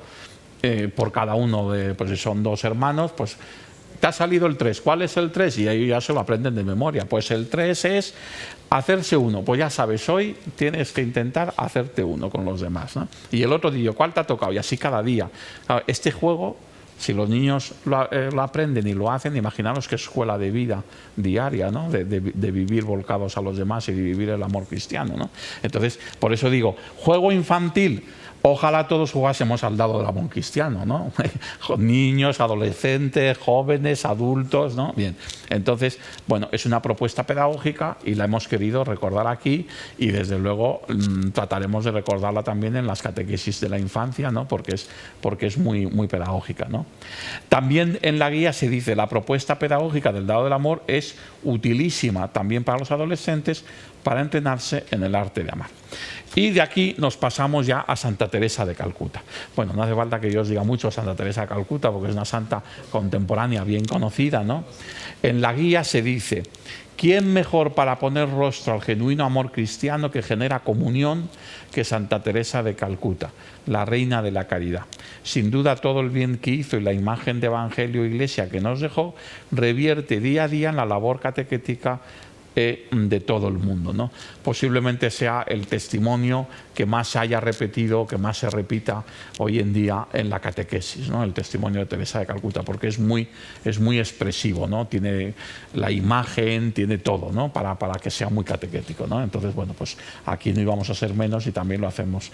por cada uno pues si son 2 hermanos, pues te ha salido el 3, ¿cuál es el 3? Y ahí ya se lo aprenden de memoria. Pues el 3 es hacerse uno. Pues ya sabes, hoy tienes que intentar hacerte uno con los demás, ¿no? Y el otro día, ¿cuál te ha tocado? Y así cada día. Claro, este juego, si los niños lo aprenden y lo hacen, imaginaros qué escuela de vida diaria, ¿no? De vivir volcados a los demás y de vivir el amor cristiano, ¿no? Entonces, por eso digo, juego infantil. Ojalá todos jugásemos al dado del amor cristiano, ¿no? Niños, adolescentes, jóvenes, adultos, ¿no? Bien, entonces, bueno, es una propuesta pedagógica y la hemos querido recordar aquí y desde luego trataremos de recordarla también en las catequesis de la infancia, ¿no? Porque es muy, muy pedagógica, ¿no? También en la guía se dice, la propuesta pedagógica del dado del amor es utilísima también para los adolescentes para entrenarse en el arte de amar. Y de aquí nos pasamos ya a Santa Teresa de Calcuta. Bueno, no hace falta que yo os diga mucho Santa Teresa de Calcuta porque es una santa contemporánea bien conocida, ¿no? En la guía se dice, ¿quién mejor para poner rostro al genuino amor cristiano que genera comunión que Santa Teresa de Calcuta, la reina de la caridad? Sin duda todo el bien que hizo y la imagen de evangelio e iglesia que nos dejó revierte día a día en la labor catequética de todo el mundo, ¿no? Posiblemente sea el testimonio que más se haya repetido, que más se repita hoy en día en la catequesis, ¿no? El testimonio de Teresa de Calcuta, porque es muy expresivo, ¿no? Tiene la imagen, tiene todo, ¿no? Para que sea muy catequético, ¿no? Entonces, bueno, pues aquí no íbamos a ser menos y también lo hacemos.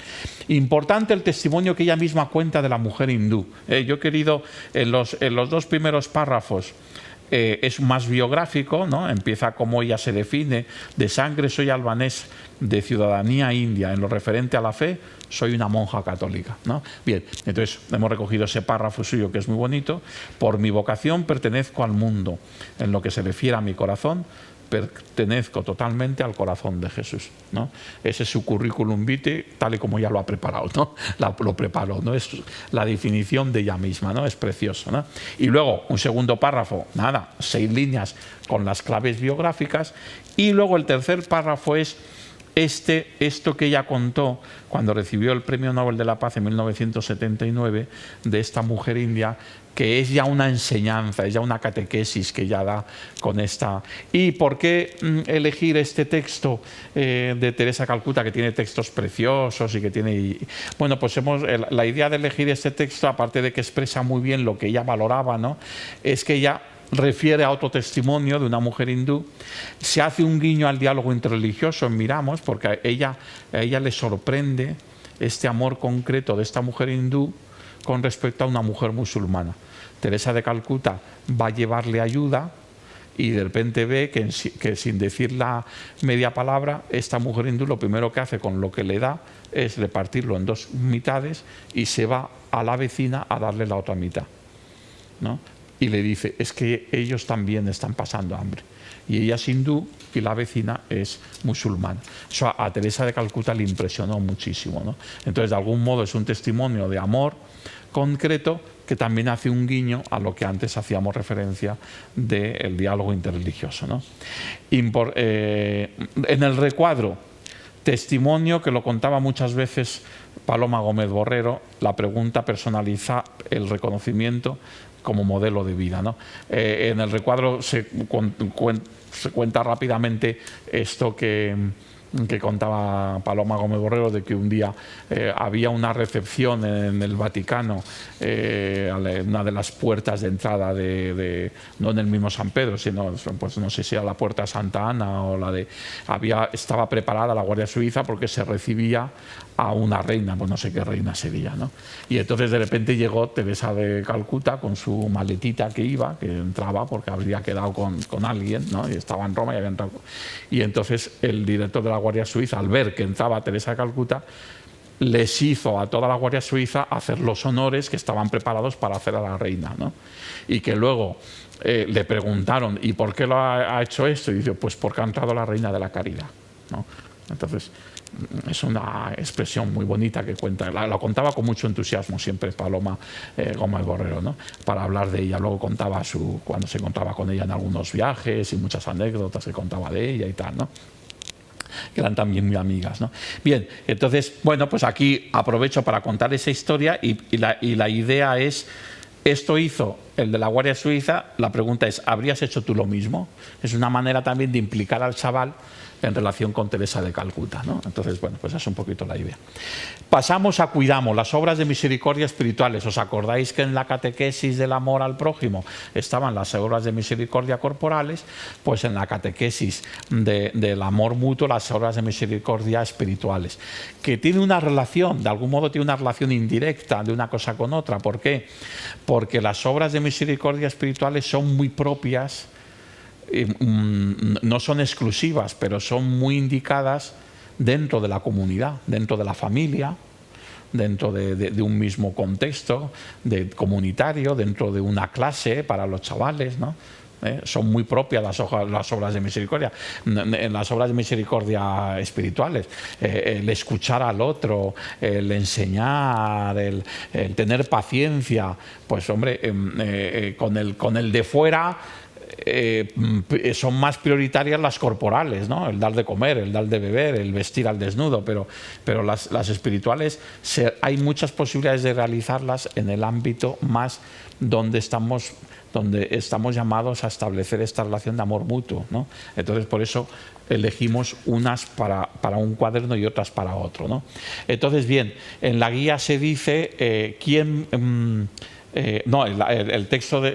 Importante el testimonio que ella misma cuenta de la mujer hindú. Yo he querido, en los 2 primeros párrafos, es más biográfico, ¿no? Empieza como ella se define: de sangre soy albanés, de ciudadanía india, en lo referente a la fe soy una monja católica, ¿no? Bien, entonces hemos recogido ese párrafo suyo que es muy bonito. Por mi vocación pertenezco al mundo, en lo que se refiere a mi corazón pertenezco totalmente al corazón de Jesús, ¿no? Ese es su currículum vitae, tal y como ella lo ha preparado, ¿no? Lo preparó, ¿no? Es la definición de ella misma, ¿no? Es precioso, ¿no? Y luego un segundo párrafo, nada, 6 líneas con las claves biográficas, y luego el tercer párrafo es esto que ella contó cuando recibió el Premio Nobel de la Paz en 1979 de esta mujer india, que es ya una enseñanza, es ya una catequesis que ella da con esta. ¿Y por qué elegir este texto de Teresa Calcuta, que tiene textos preciosos y que tiene... Bueno, pues la idea de elegir este texto, aparte de que expresa muy bien lo que ella valoraba, ¿no? Es que ella refiere a otro testimonio de una mujer hindú, se hace un guiño al diálogo interreligioso en Miramos, porque a ella le sorprende este amor concreto de esta mujer hindú con respecto a una mujer musulmana. Teresa de Calcuta va a llevarle ayuda y de repente ve que sin decir la media palabra, esta mujer hindú lo primero que hace con lo que le da es repartirlo en 2 mitades y se va a la vecina a darle la otra mitad, ¿no? Y le dice, es que ellos también están pasando hambre. Y ella es hindú y la vecina es musulmana. Eso a Teresa de Calcuta le impresionó muchísimo, ¿no? Entonces, de algún modo es un testimonio de amor concreto que también hace un guiño a lo que antes hacíamos referencia del diálogo interreligioso, ¿no? En el recuadro, testimonio que lo contaba muchas veces Paloma Gómez Borrero, la pregunta personaliza el reconocimiento como modelo de vida, ¿no? En el recuadro se cuenta rápidamente esto que que contaba Paloma Gómez Borrero, de que un día había una recepción en el Vaticano, una de las puertas de entrada no en el mismo San Pedro, sino, pues no sé si era la puerta Santa Ana o la de... estaba preparada la Guardia Suiza porque se recibía a una reina, pues no sé qué reina sería, ¿no? Y entonces de repente llegó Teresa de Calcuta con su maletita que entraba porque habría quedado con alguien, ¿no? Y estaba en Roma y había entrado. Y entonces el director de la Guardia Suiza, al ver que entraba Teresa de Calcuta, les hizo a toda la Guardia Suiza hacer los honores que estaban preparados para hacer a la reina, ¿no? Y que luego le preguntaron, ¿y por qué lo ha hecho esto? Y dice, pues porque ha entrado la reina de la caridad, ¿no? Entonces, es una expresión muy bonita que cuenta, la contaba con mucho entusiasmo siempre Paloma Gómez Borrero, ¿no? Para hablar de ella. Luego contaba cuando se encontraba con ella en algunos viajes y muchas anécdotas que contaba de ella y tal, ¿no? Que eran también muy amigas, ¿no? Bien, entonces, bueno, pues aquí aprovecho para contar esa historia y la idea es, esto hizo el de la Guardia Suiza, la pregunta es, ¿habrías hecho tú lo mismo? Es una manera también de implicar al chaval en relación con Teresa de Calcuta, ¿no? Entonces, bueno, pues es un poquito la idea. Pasamos a Cuidamos, las obras de misericordia espirituales. ¿Os acordáis que en la catequesis del amor al prójimo estaban las obras de misericordia corporales? Pues en la catequesis del amor mutuo, las obras de misericordia espirituales, que tiene una relación, de algún modo tiene una relación indirecta de una cosa con otra. ¿Por qué? Porque las obras de misericordia espirituales son muy propias, no son exclusivas, pero son muy indicadas dentro de la comunidad, dentro de la familia, dentro de un mismo contexto comunitario, dentro de una clase para los chavales, ¿no? Son muy propias las obras de misericordia. En las obras de misericordia espirituales, el escuchar al otro, el enseñar, el tener paciencia, pues hombre, con el de fuera son más prioritarias las corporales, ¿no? El dar de comer, el dar de beber, el vestir al desnudo, pero las espirituales hay muchas posibilidades de realizarlas en el ámbito más donde estamos llamados a establecer esta relación de amor mutuo, ¿no? Entonces, por eso elegimos unas para un cuaderno y otras para otro, ¿no? Entonces, bien, en la guía se dice quién... el texto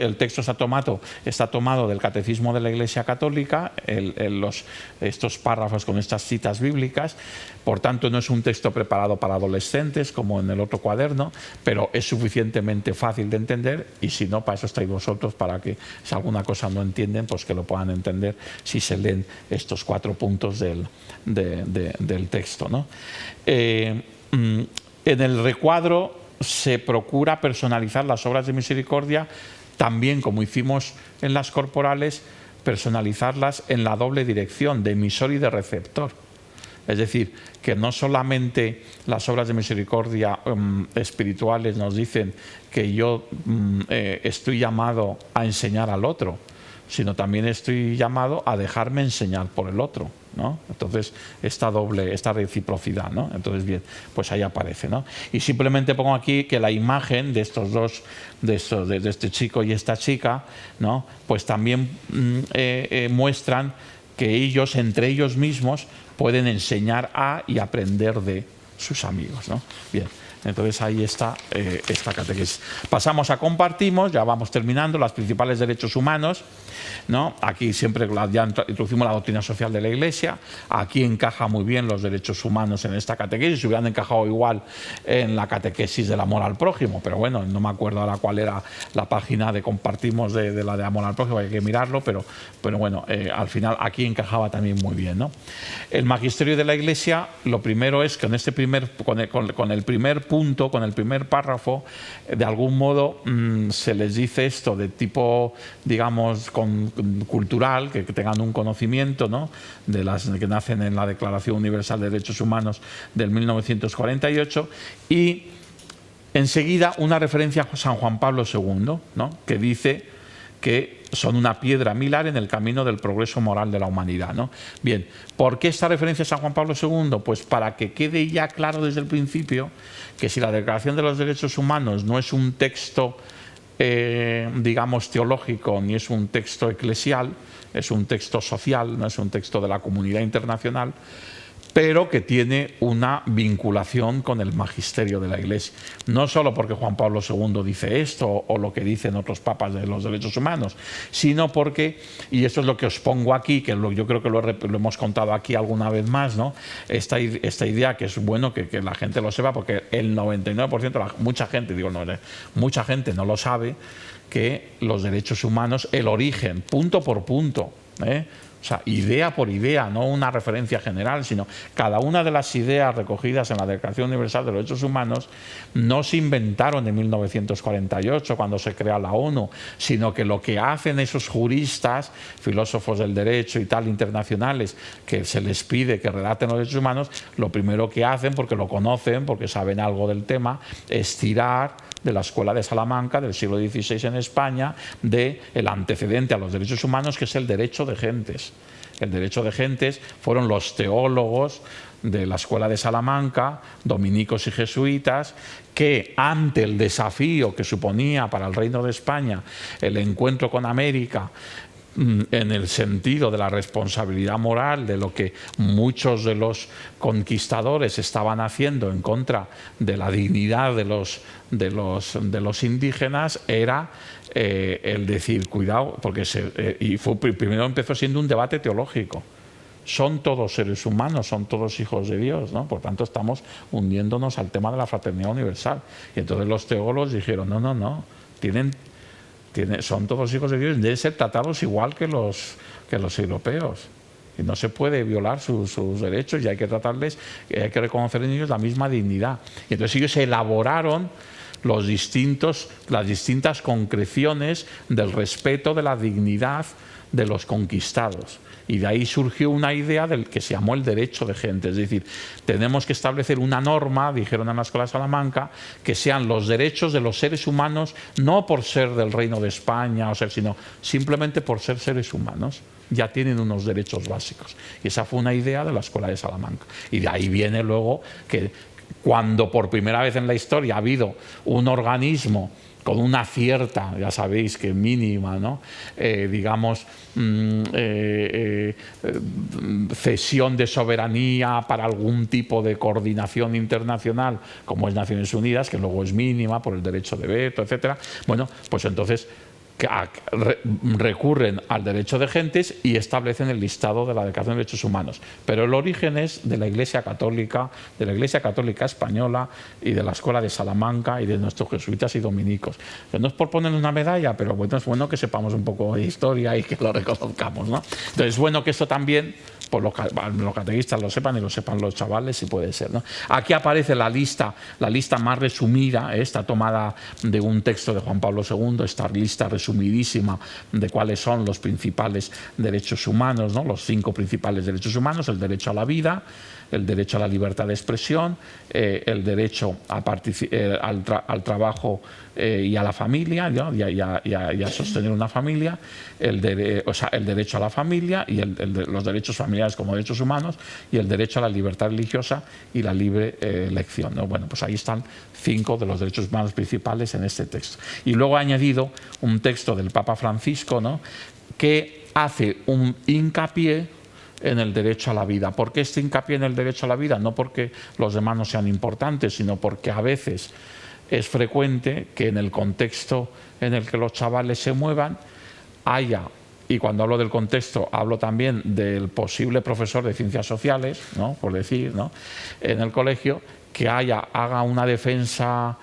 está tomado del Catecismo de la Iglesia Católica, estos párrafos con estas citas bíblicas. Por tanto, no es un texto preparado para adolescentes como en el otro cuaderno, pero es suficientemente fácil de entender, y si no, para eso estáis vosotros, para que si alguna cosa no entienden, pues que lo puedan entender si se leen estos 4 puntos del texto, ¿no? En el recuadro se procura personalizar las obras de misericordia, también como hicimos en las corporales, personalizarlas en la doble dirección de emisor y de receptor. Es decir, que no solamente las obras de misericordia espirituales nos dicen que yo estoy llamado a enseñar al otro, sino también estoy llamado a dejarme enseñar por el otro, ¿no? Entonces, esta reciprocidad, ¿no? Entonces, bien, pues ahí aparece, ¿no? Y simplemente pongo aquí que la imagen de estos dos, de este chico y esta chica, ¿no? Pues también muestran que ellos, entre ellos mismos, pueden enseñar a y aprender de sus amigos, ¿no? Bien. Entonces ahí está esta catequesis. Pasamos a compartimos, ya vamos terminando, los principales derechos humanos, ¿no? Aquí siempre ya introducimos la doctrina social de la Iglesia, aquí encaja muy bien los derechos humanos en esta catequesis, se hubieran encajado igual en la catequesis del amor al prójimo, pero bueno, no me acuerdo ahora cuál era la página de compartimos de la de amor al prójimo, hay que mirarlo, pero bueno, al final aquí encajaba también muy bien, ¿no? El magisterio de la Iglesia, lo primero es que con el primer punto, con el primer párrafo, de algún modo se les dice esto de tipo, digamos, cultural, que tengan un conocimiento, ¿no? De las que nacen en la Declaración Universal de Derechos Humanos del 1948, y enseguida una referencia a San Juan Pablo II, ¿no? Que dice que son una piedra angular en el camino del progreso moral de la humanidad, ¿no? Bien, ¿por qué esta referencia a San Juan Pablo II? Pues para que quede ya claro desde el principio que si la Declaración de los Derechos Humanos no es un texto, digamos, teológico, ni es un texto eclesial, es un texto social, no es un texto de la comunidad internacional, pero que tiene una vinculación con el magisterio de la Iglesia. No solo porque Juan Pablo II dice esto o lo que dicen otros papas de los derechos humanos, sino porque, y esto es lo que os pongo aquí, que yo creo que lo hemos contado aquí alguna vez más, ¿no? Esta idea que es bueno que la gente lo sepa, porque el 99%, mucha gente no lo sabe, que los derechos humanos, el origen, punto por punto, o sea, idea por idea, no una referencia general, sino cada una de las ideas recogidas en la Declaración Universal de los Derechos Humanos no se inventaron en 1948 cuando se crea la ONU, sino que lo que hacen esos juristas, filósofos del derecho y tal, internacionales, que se les pide que relaten los derechos humanos, lo primero que hacen, porque lo conocen, porque saben algo del tema, es tirar de la Escuela de Salamanca del siglo XVI en España, del antecedente a los derechos humanos, que es el derecho de gentes. El derecho de gentes fueron los teólogos de la Escuela de Salamanca, dominicos y jesuitas, que ante el desafío que suponía para el Reino de España el encuentro con América, en el sentido de la responsabilidad moral de lo que muchos de los conquistadores estaban haciendo en contra de la dignidad de los indígenas, era el decir, cuidado, porque primero empezó siendo un debate teológico. Son todos seres humanos, son todos hijos de Dios, ¿no? Por tanto, estamos hundiéndonos al tema de la fraternidad universal. Y entonces los teólogos dijeron, no, son todos hijos de Dios, deben ser tratados igual que los europeos. Y no se puede violar sus derechos, y hay que tratarles, hay que reconocer en ellos la misma dignidad. Y entonces ellos elaboraron las distintas concreciones del respeto de la dignidad de los conquistados. Y de ahí surgió una idea del que se llamó el derecho de gente. Es decir, tenemos que establecer una norma, dijeron en la Escuela de Salamanca, que sean los derechos de los seres humanos, no por ser del Reino de España, sino simplemente por ser seres humanos. Ya tienen unos derechos básicos. Y esa fue una idea de la Escuela de Salamanca. Y de ahí viene luego que cuando por primera vez en la historia ha habido un organismo con una cierta, ya sabéis que mínima, ¿no? Cesión de soberanía para algún tipo de coordinación internacional, como es Naciones Unidas, que luego es mínima por el derecho de veto, etcétera. Bueno, pues entonces recurren al derecho de gentes y establecen el listado de la Declaración de Derechos Humanos. Pero el origen es de la Iglesia Católica Española y de la Escuela de Salamanca y de nuestros jesuitas y dominicos. No es por poner una medalla, pero bueno, es bueno que sepamos un poco de historia y que lo reconozcamos, ¿no? Entonces es bueno que esto también, pues los catequistas lo sepan y lo sepan los chavales, si puede ser, ¿no? Aquí aparece la lista más resumida, está tomada de un texto de Juan Pablo II, esta lista resumidísima de cuáles son los principales derechos humanos, ¿no? Los 5 principales derechos humanos: el derecho a la vida, el derecho a la libertad de expresión, el derecho al trabajo y a la familia, ¿no? y a sostener una familia, el derecho a la familia y los derechos familiares como derechos humanos, y el derecho a la libertad religiosa y la libre elección, ¿no? Bueno, pues ahí están 5 de los derechos humanos principales en este texto. Y luego ha añadido un texto del Papa Francisco, ¿no?, que hace un hincapié en el derecho a la vida. ¿Por qué este hincapié en el derecho a la vida? No porque los demás no sean importantes, sino porque a veces es frecuente que en el contexto en el que los chavales se muevan haya, y cuando hablo del contexto hablo también del posible profesor de ciencias sociales, ¿no?, por decir, ¿no?, en el colegio, que haga una defensa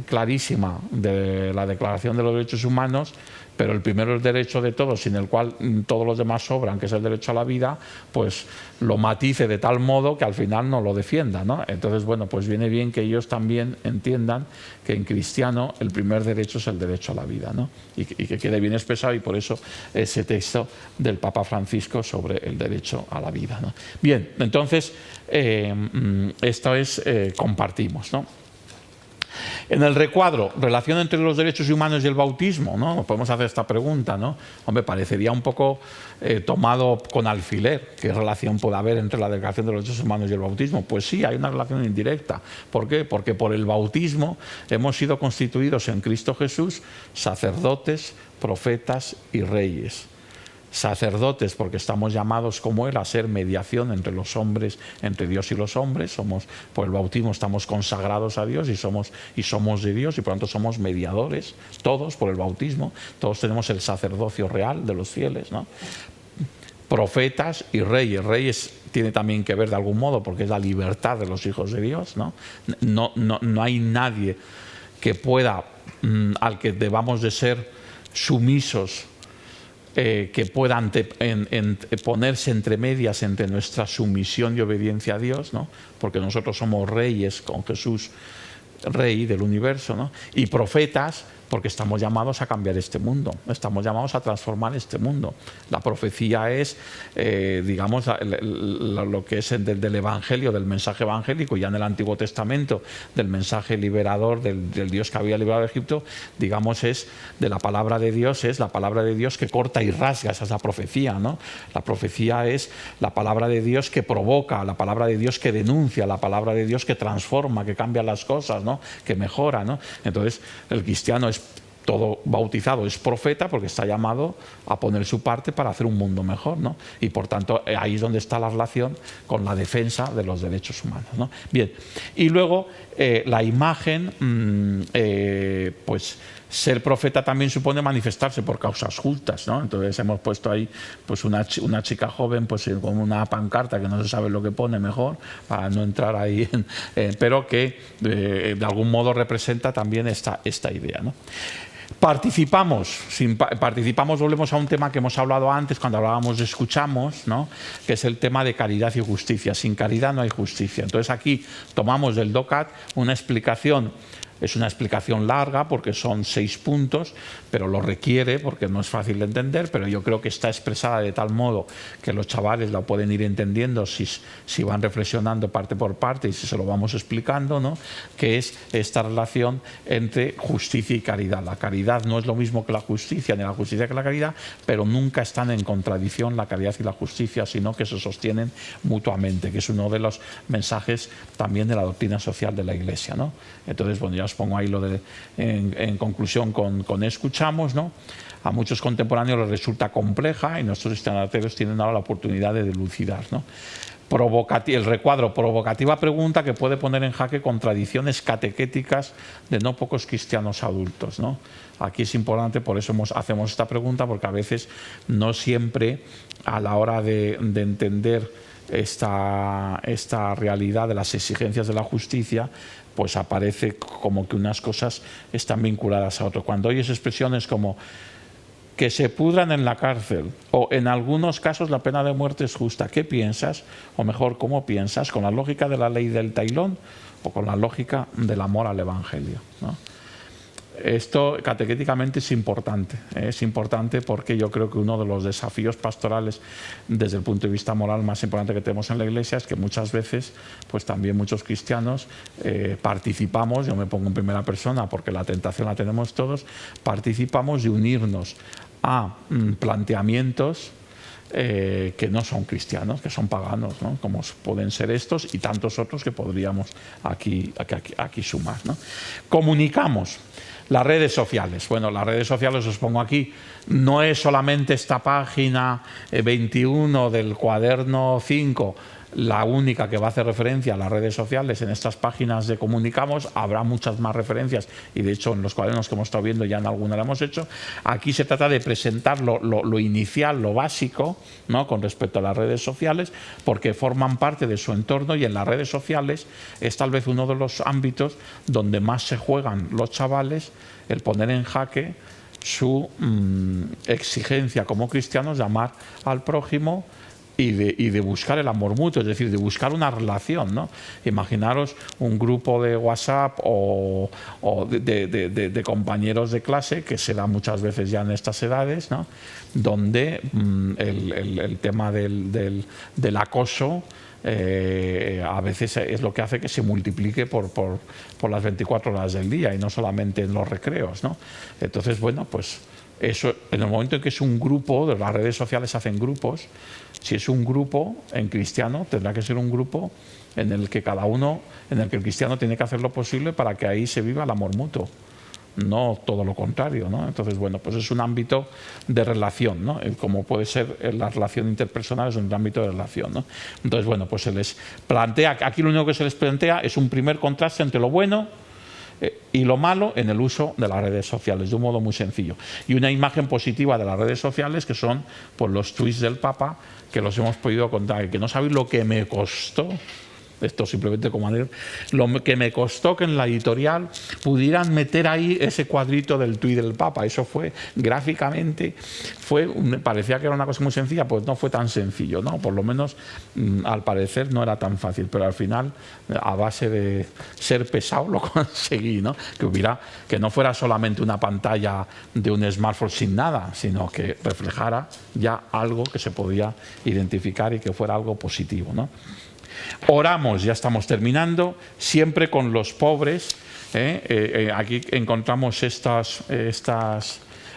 clarísima de la Declaración de los Derechos Humanos, pero el primero es derecho de todos, sin el cual todos los demás sobran, que es el derecho a la vida, pues lo matice de tal modo que al final no lo defienda, ¿no? Entonces, bueno, pues viene bien que ellos también entiendan que en cristiano el primer derecho es el derecho a la vida, ¿no? Y que quede bien expresado, y por eso ese texto del Papa Francisco sobre el derecho a la vida, ¿no? Bien, entonces, esto es, compartimos, ¿no? En el recuadro, relación entre los derechos humanos y el bautismo, ¿no? Podemos hacer esta pregunta, ¿no? Hombre, parecería un poco tomado con alfiler. ¿Qué relación puede haber entre la Declaración de los Derechos Humanos y el bautismo? Pues sí, hay una relación indirecta. ¿Por qué? Porque por el bautismo hemos sido constituidos en Cristo Jesús sacerdotes, profetas y reyes. sacerdotes porque estamos llamados como Él a ser mediación entre los hombres, entre Dios y los hombres. Somos, por el bautismo estamos consagrados a Dios y somos de Dios, y por lo tanto somos mediadores, todos por el bautismo. Todos tenemos el sacerdocio real de los fieles, ¿no? Profetas y reyes. Reyes tiene también que ver de algún modo porque es la libertad de los hijos de Dios, ¿no? No hay nadie que pueda, al que debamos de ser sumisos, que pueda ponerse entre medias entre nuestra sumisión y obediencia a Dios, ¿no? Porque nosotros somos reyes con Jesús, Rey del universo, ¿no? Y profetas, porque estamos llamados a cambiar este mundo, estamos llamados a transformar este mundo. La profecía es, digamos, lo que es del Evangelio, del mensaje evangélico, ya en el Antiguo Testamento, del mensaje liberador del Dios que había liberado a Egipto, digamos, es de la palabra de Dios, es la palabra de Dios que corta y rasga. Esa es la profecía, ¿no? La profecía es la palabra de Dios que provoca, la palabra de Dios que denuncia, la palabra de Dios que transforma, que cambia las cosas, ¿no? Que mejora, ¿no? Entonces, el cristiano es todo bautizado, es profeta porque está llamado a poner su parte para hacer un mundo mejor, ¿no? Y por tanto ahí es donde está la relación con la defensa de los derechos humanos, ¿no? Bien, y luego la imagen, pues ser profeta también supone manifestarse por causas justas, ¿no? Entonces hemos puesto ahí pues una chica joven pues con una pancarta que no se sabe lo que pone, mejor para no entrar ahí pero que de algún modo representa también esta idea, ¿no? Participamos, volvemos a un tema que hemos hablado antes cuando hablábamos de escuchamos, ¿no? Que es el tema de caridad y justicia. Sin caridad no hay justicia. Entonces aquí tomamos del DOCAT una explicación. Es una explicación larga porque son 6 puntos, pero lo requiere porque no es fácil de entender, pero yo creo que está expresada de tal modo que los chavales la pueden ir entendiendo si van reflexionando parte por parte y si se lo vamos explicando, ¿no? Que es esta relación entre justicia y caridad. La caridad no es lo mismo que la justicia, ni la justicia que la caridad, pero nunca están en contradicción la caridad y la justicia, sino que se sostienen mutuamente, que es uno de los mensajes también de la doctrina social de la Iglesia, ¿no? Entonces, bueno, ya os pongo ahí lo de, en conclusión con escuchamos, ¿no? A muchos contemporáneos les resulta compleja y nuestros estudiantes tienen ahora la oportunidad de dilucidar, ¿no? El recuadro, provocativa pregunta que puede poner en jaque contradicciones catequéticas de no pocos cristianos adultos, ¿no? Aquí es importante, por eso hacemos esta pregunta, porque a veces no siempre a la hora de entender esta realidad de las exigencias de la justicia, pues aparece como que unas cosas están vinculadas a otras. Cuando oyes expresiones como que se pudran en la cárcel o en algunos casos la pena de muerte es justa, ¿qué piensas? O mejor, ¿cómo piensas? ¿Con la lógica de la ley del tailón o con la lógica del amor al Evangelio, ¿no? Esto catequéticamente es importante porque yo creo que uno de los desafíos pastorales desde el punto de vista moral más importante que tenemos en la Iglesia es que muchas veces pues también muchos cristianos participamos, yo me pongo en primera persona porque la tentación la tenemos todos, participamos de unirnos a planteamientos que no son cristianos, que son paganos, ¿no? Como pueden ser estos y tantos otros que podríamos aquí sumar, ¿no? Comunicamos. Las redes sociales. Bueno, las redes sociales, os pongo aquí, no es solamente esta página 21 del cuaderno 5, la única que va a hacer referencia a las redes sociales. En estas páginas de Comunicamos habrá muchas más referencias y de hecho en los cuadernos que hemos estado viendo ya en alguna la hemos hecho. Aquí se trata de presentar lo inicial, lo básico, ¿no? Con respecto a las redes sociales, porque forman parte de su entorno y en las redes sociales es tal vez uno de los ámbitos donde más se juegan los chavales el poner en jaque su exigencia como cristianos de amar al prójimo y de buscar el amor mutuo, es decir, de buscar una relación, ¿no? Imaginaros un grupo de WhatsApp o de compañeros de clase, que se da muchas veces ya en estas edades, ¿no? Donde el tema del acoso a veces es lo que hace que se multiplique por las 24 horas del día y no solamente en los recreos, ¿no? Entonces, bueno, pues eso, en el momento en que es un grupo, de las redes sociales hacen grupos, si es un grupo en cristiano, tendrá que ser un grupo en el que cada uno, en el que el cristiano tiene que hacer lo posible para que ahí se viva el amor mutuo. no todo lo contrario, ¿no? Entonces, bueno, pues es un ámbito de relación, ¿no? Como puede ser la relación interpersonal, es un ámbito de relación, ¿no? Entonces, bueno, pues se les plantea, aquí lo único que se les plantea es un primer contraste entre lo bueno y lo malo en el uso de las redes sociales, de un modo muy sencillo. Y una imagen positiva de las redes sociales, que son pues, los tweets del Papa, que los hemos podido contar, que no sabéis lo que me costó. Esto simplemente como decir, lo que me costó que en la editorial pudieran meter ahí ese cuadrito del tuit del Papa. Eso fue, gráficamente, parecía que era una cosa muy sencilla, pues no fue tan sencillo, ¿no? Por lo menos, al parecer, no era tan fácil, pero al final, a base de ser pesado, lo conseguí, ¿no? Que no fuera solamente una pantalla de un smartphone sin nada, sino que reflejara ya algo que se podía identificar y que fuera algo positivo, ¿no? Oramos, ya estamos terminando, siempre con los pobres. Aquí encontramos estas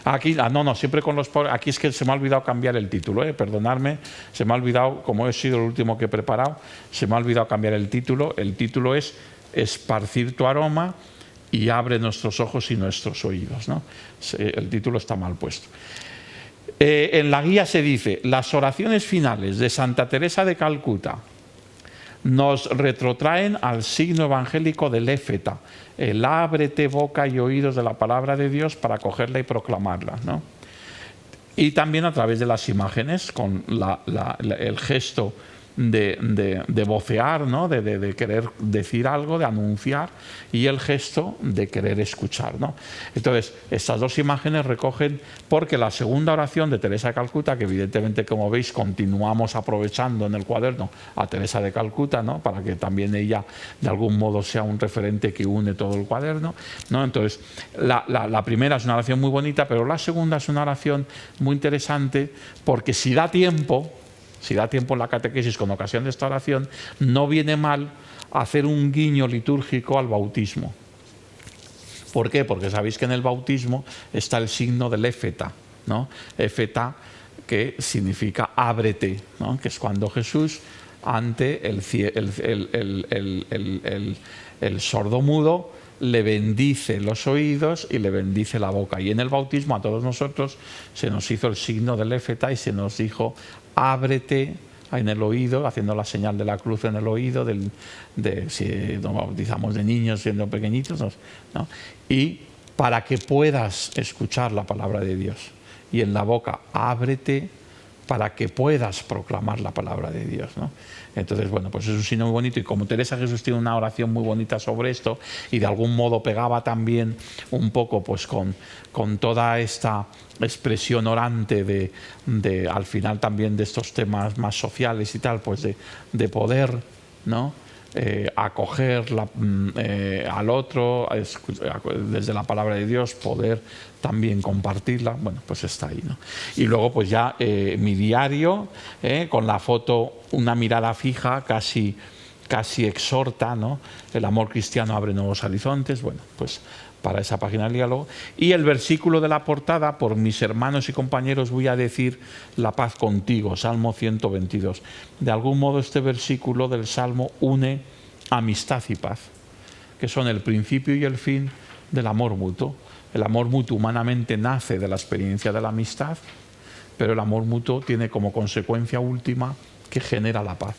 aquí, siempre con los pobres. Aquí es que se me ha olvidado cambiar el título, perdonadme, se me ha olvidado, como he sido el último que he preparado, se me ha olvidado cambiar el título. El título es Esparcir tu aroma y abre nuestros ojos y nuestros oídos, ¿no? El título está mal puesto. En la guía se dice: las oraciones finales de Santa Teresa de Calcuta nos retrotraen al signo evangélico del éfeta, el ábrete boca y oídos de la palabra de Dios para acogerla y proclamarla, ¿no? Y también a través de las imágenes, con el gesto de vocear, ¿no? de querer decir algo, de anunciar, y el gesto de querer escuchar, ¿no? Entonces, estas dos imágenes recogen, porque la segunda oración de Teresa de Calcuta, que evidentemente, como veis, continuamos aprovechando en el cuaderno a Teresa de Calcuta, ¿no? Para que también ella de algún modo sea un referente que une todo el cuaderno, ¿no? Entonces, la primera es una oración muy bonita, pero la segunda es una oración muy interesante, porque si da tiempo en la catequesis con ocasión de esta oración, no viene mal hacer un guiño litúrgico al bautismo. ¿Por qué? Porque sabéis que en el bautismo está el signo del éfeta, ¿no? Éfeta, que significa ábrete, ¿no? Que es cuando Jesús, ante el sordo-mudo, le bendice los oídos y le bendice la boca. Y en el bautismo a todos nosotros se nos hizo el signo del éfeta y se nos dijo: ábrete en el oído, haciendo la señal de la cruz en el oído, si nos bautizamos de niños siendo pequeñitos, ¿no? Y para que puedas escuchar la palabra de Dios. Y en la boca, ábrete para que puedas proclamar la palabra de Dios, ¿no? Entonces, bueno, pues es un signo muy bonito, y como Teresa Jesús tiene una oración muy bonita sobre esto, y de algún modo pegaba también un poco pues con toda esta expresión orante al final también de estos temas más sociales y tal, pues de poder, ¿no? Acoger al otro, desde la palabra de Dios, poder también compartirla, bueno, pues está ahí, ¿no? Y luego pues ya mi diario, con la foto, una mirada fija, casi exhorta, ¿no? El amor cristiano abre nuevos horizontes, bueno, pues para esa página del diálogo. Y el versículo de la portada: por mis hermanos y compañeros voy a decir la paz contigo, Salmo 122. De algún modo este versículo del Salmo une amistad y paz, que son el principio y el fin del amor mutuo. El amor mutuo humanamente nace de la experiencia de la amistad, pero el amor mutuo tiene como consecuencia última que genera la paz.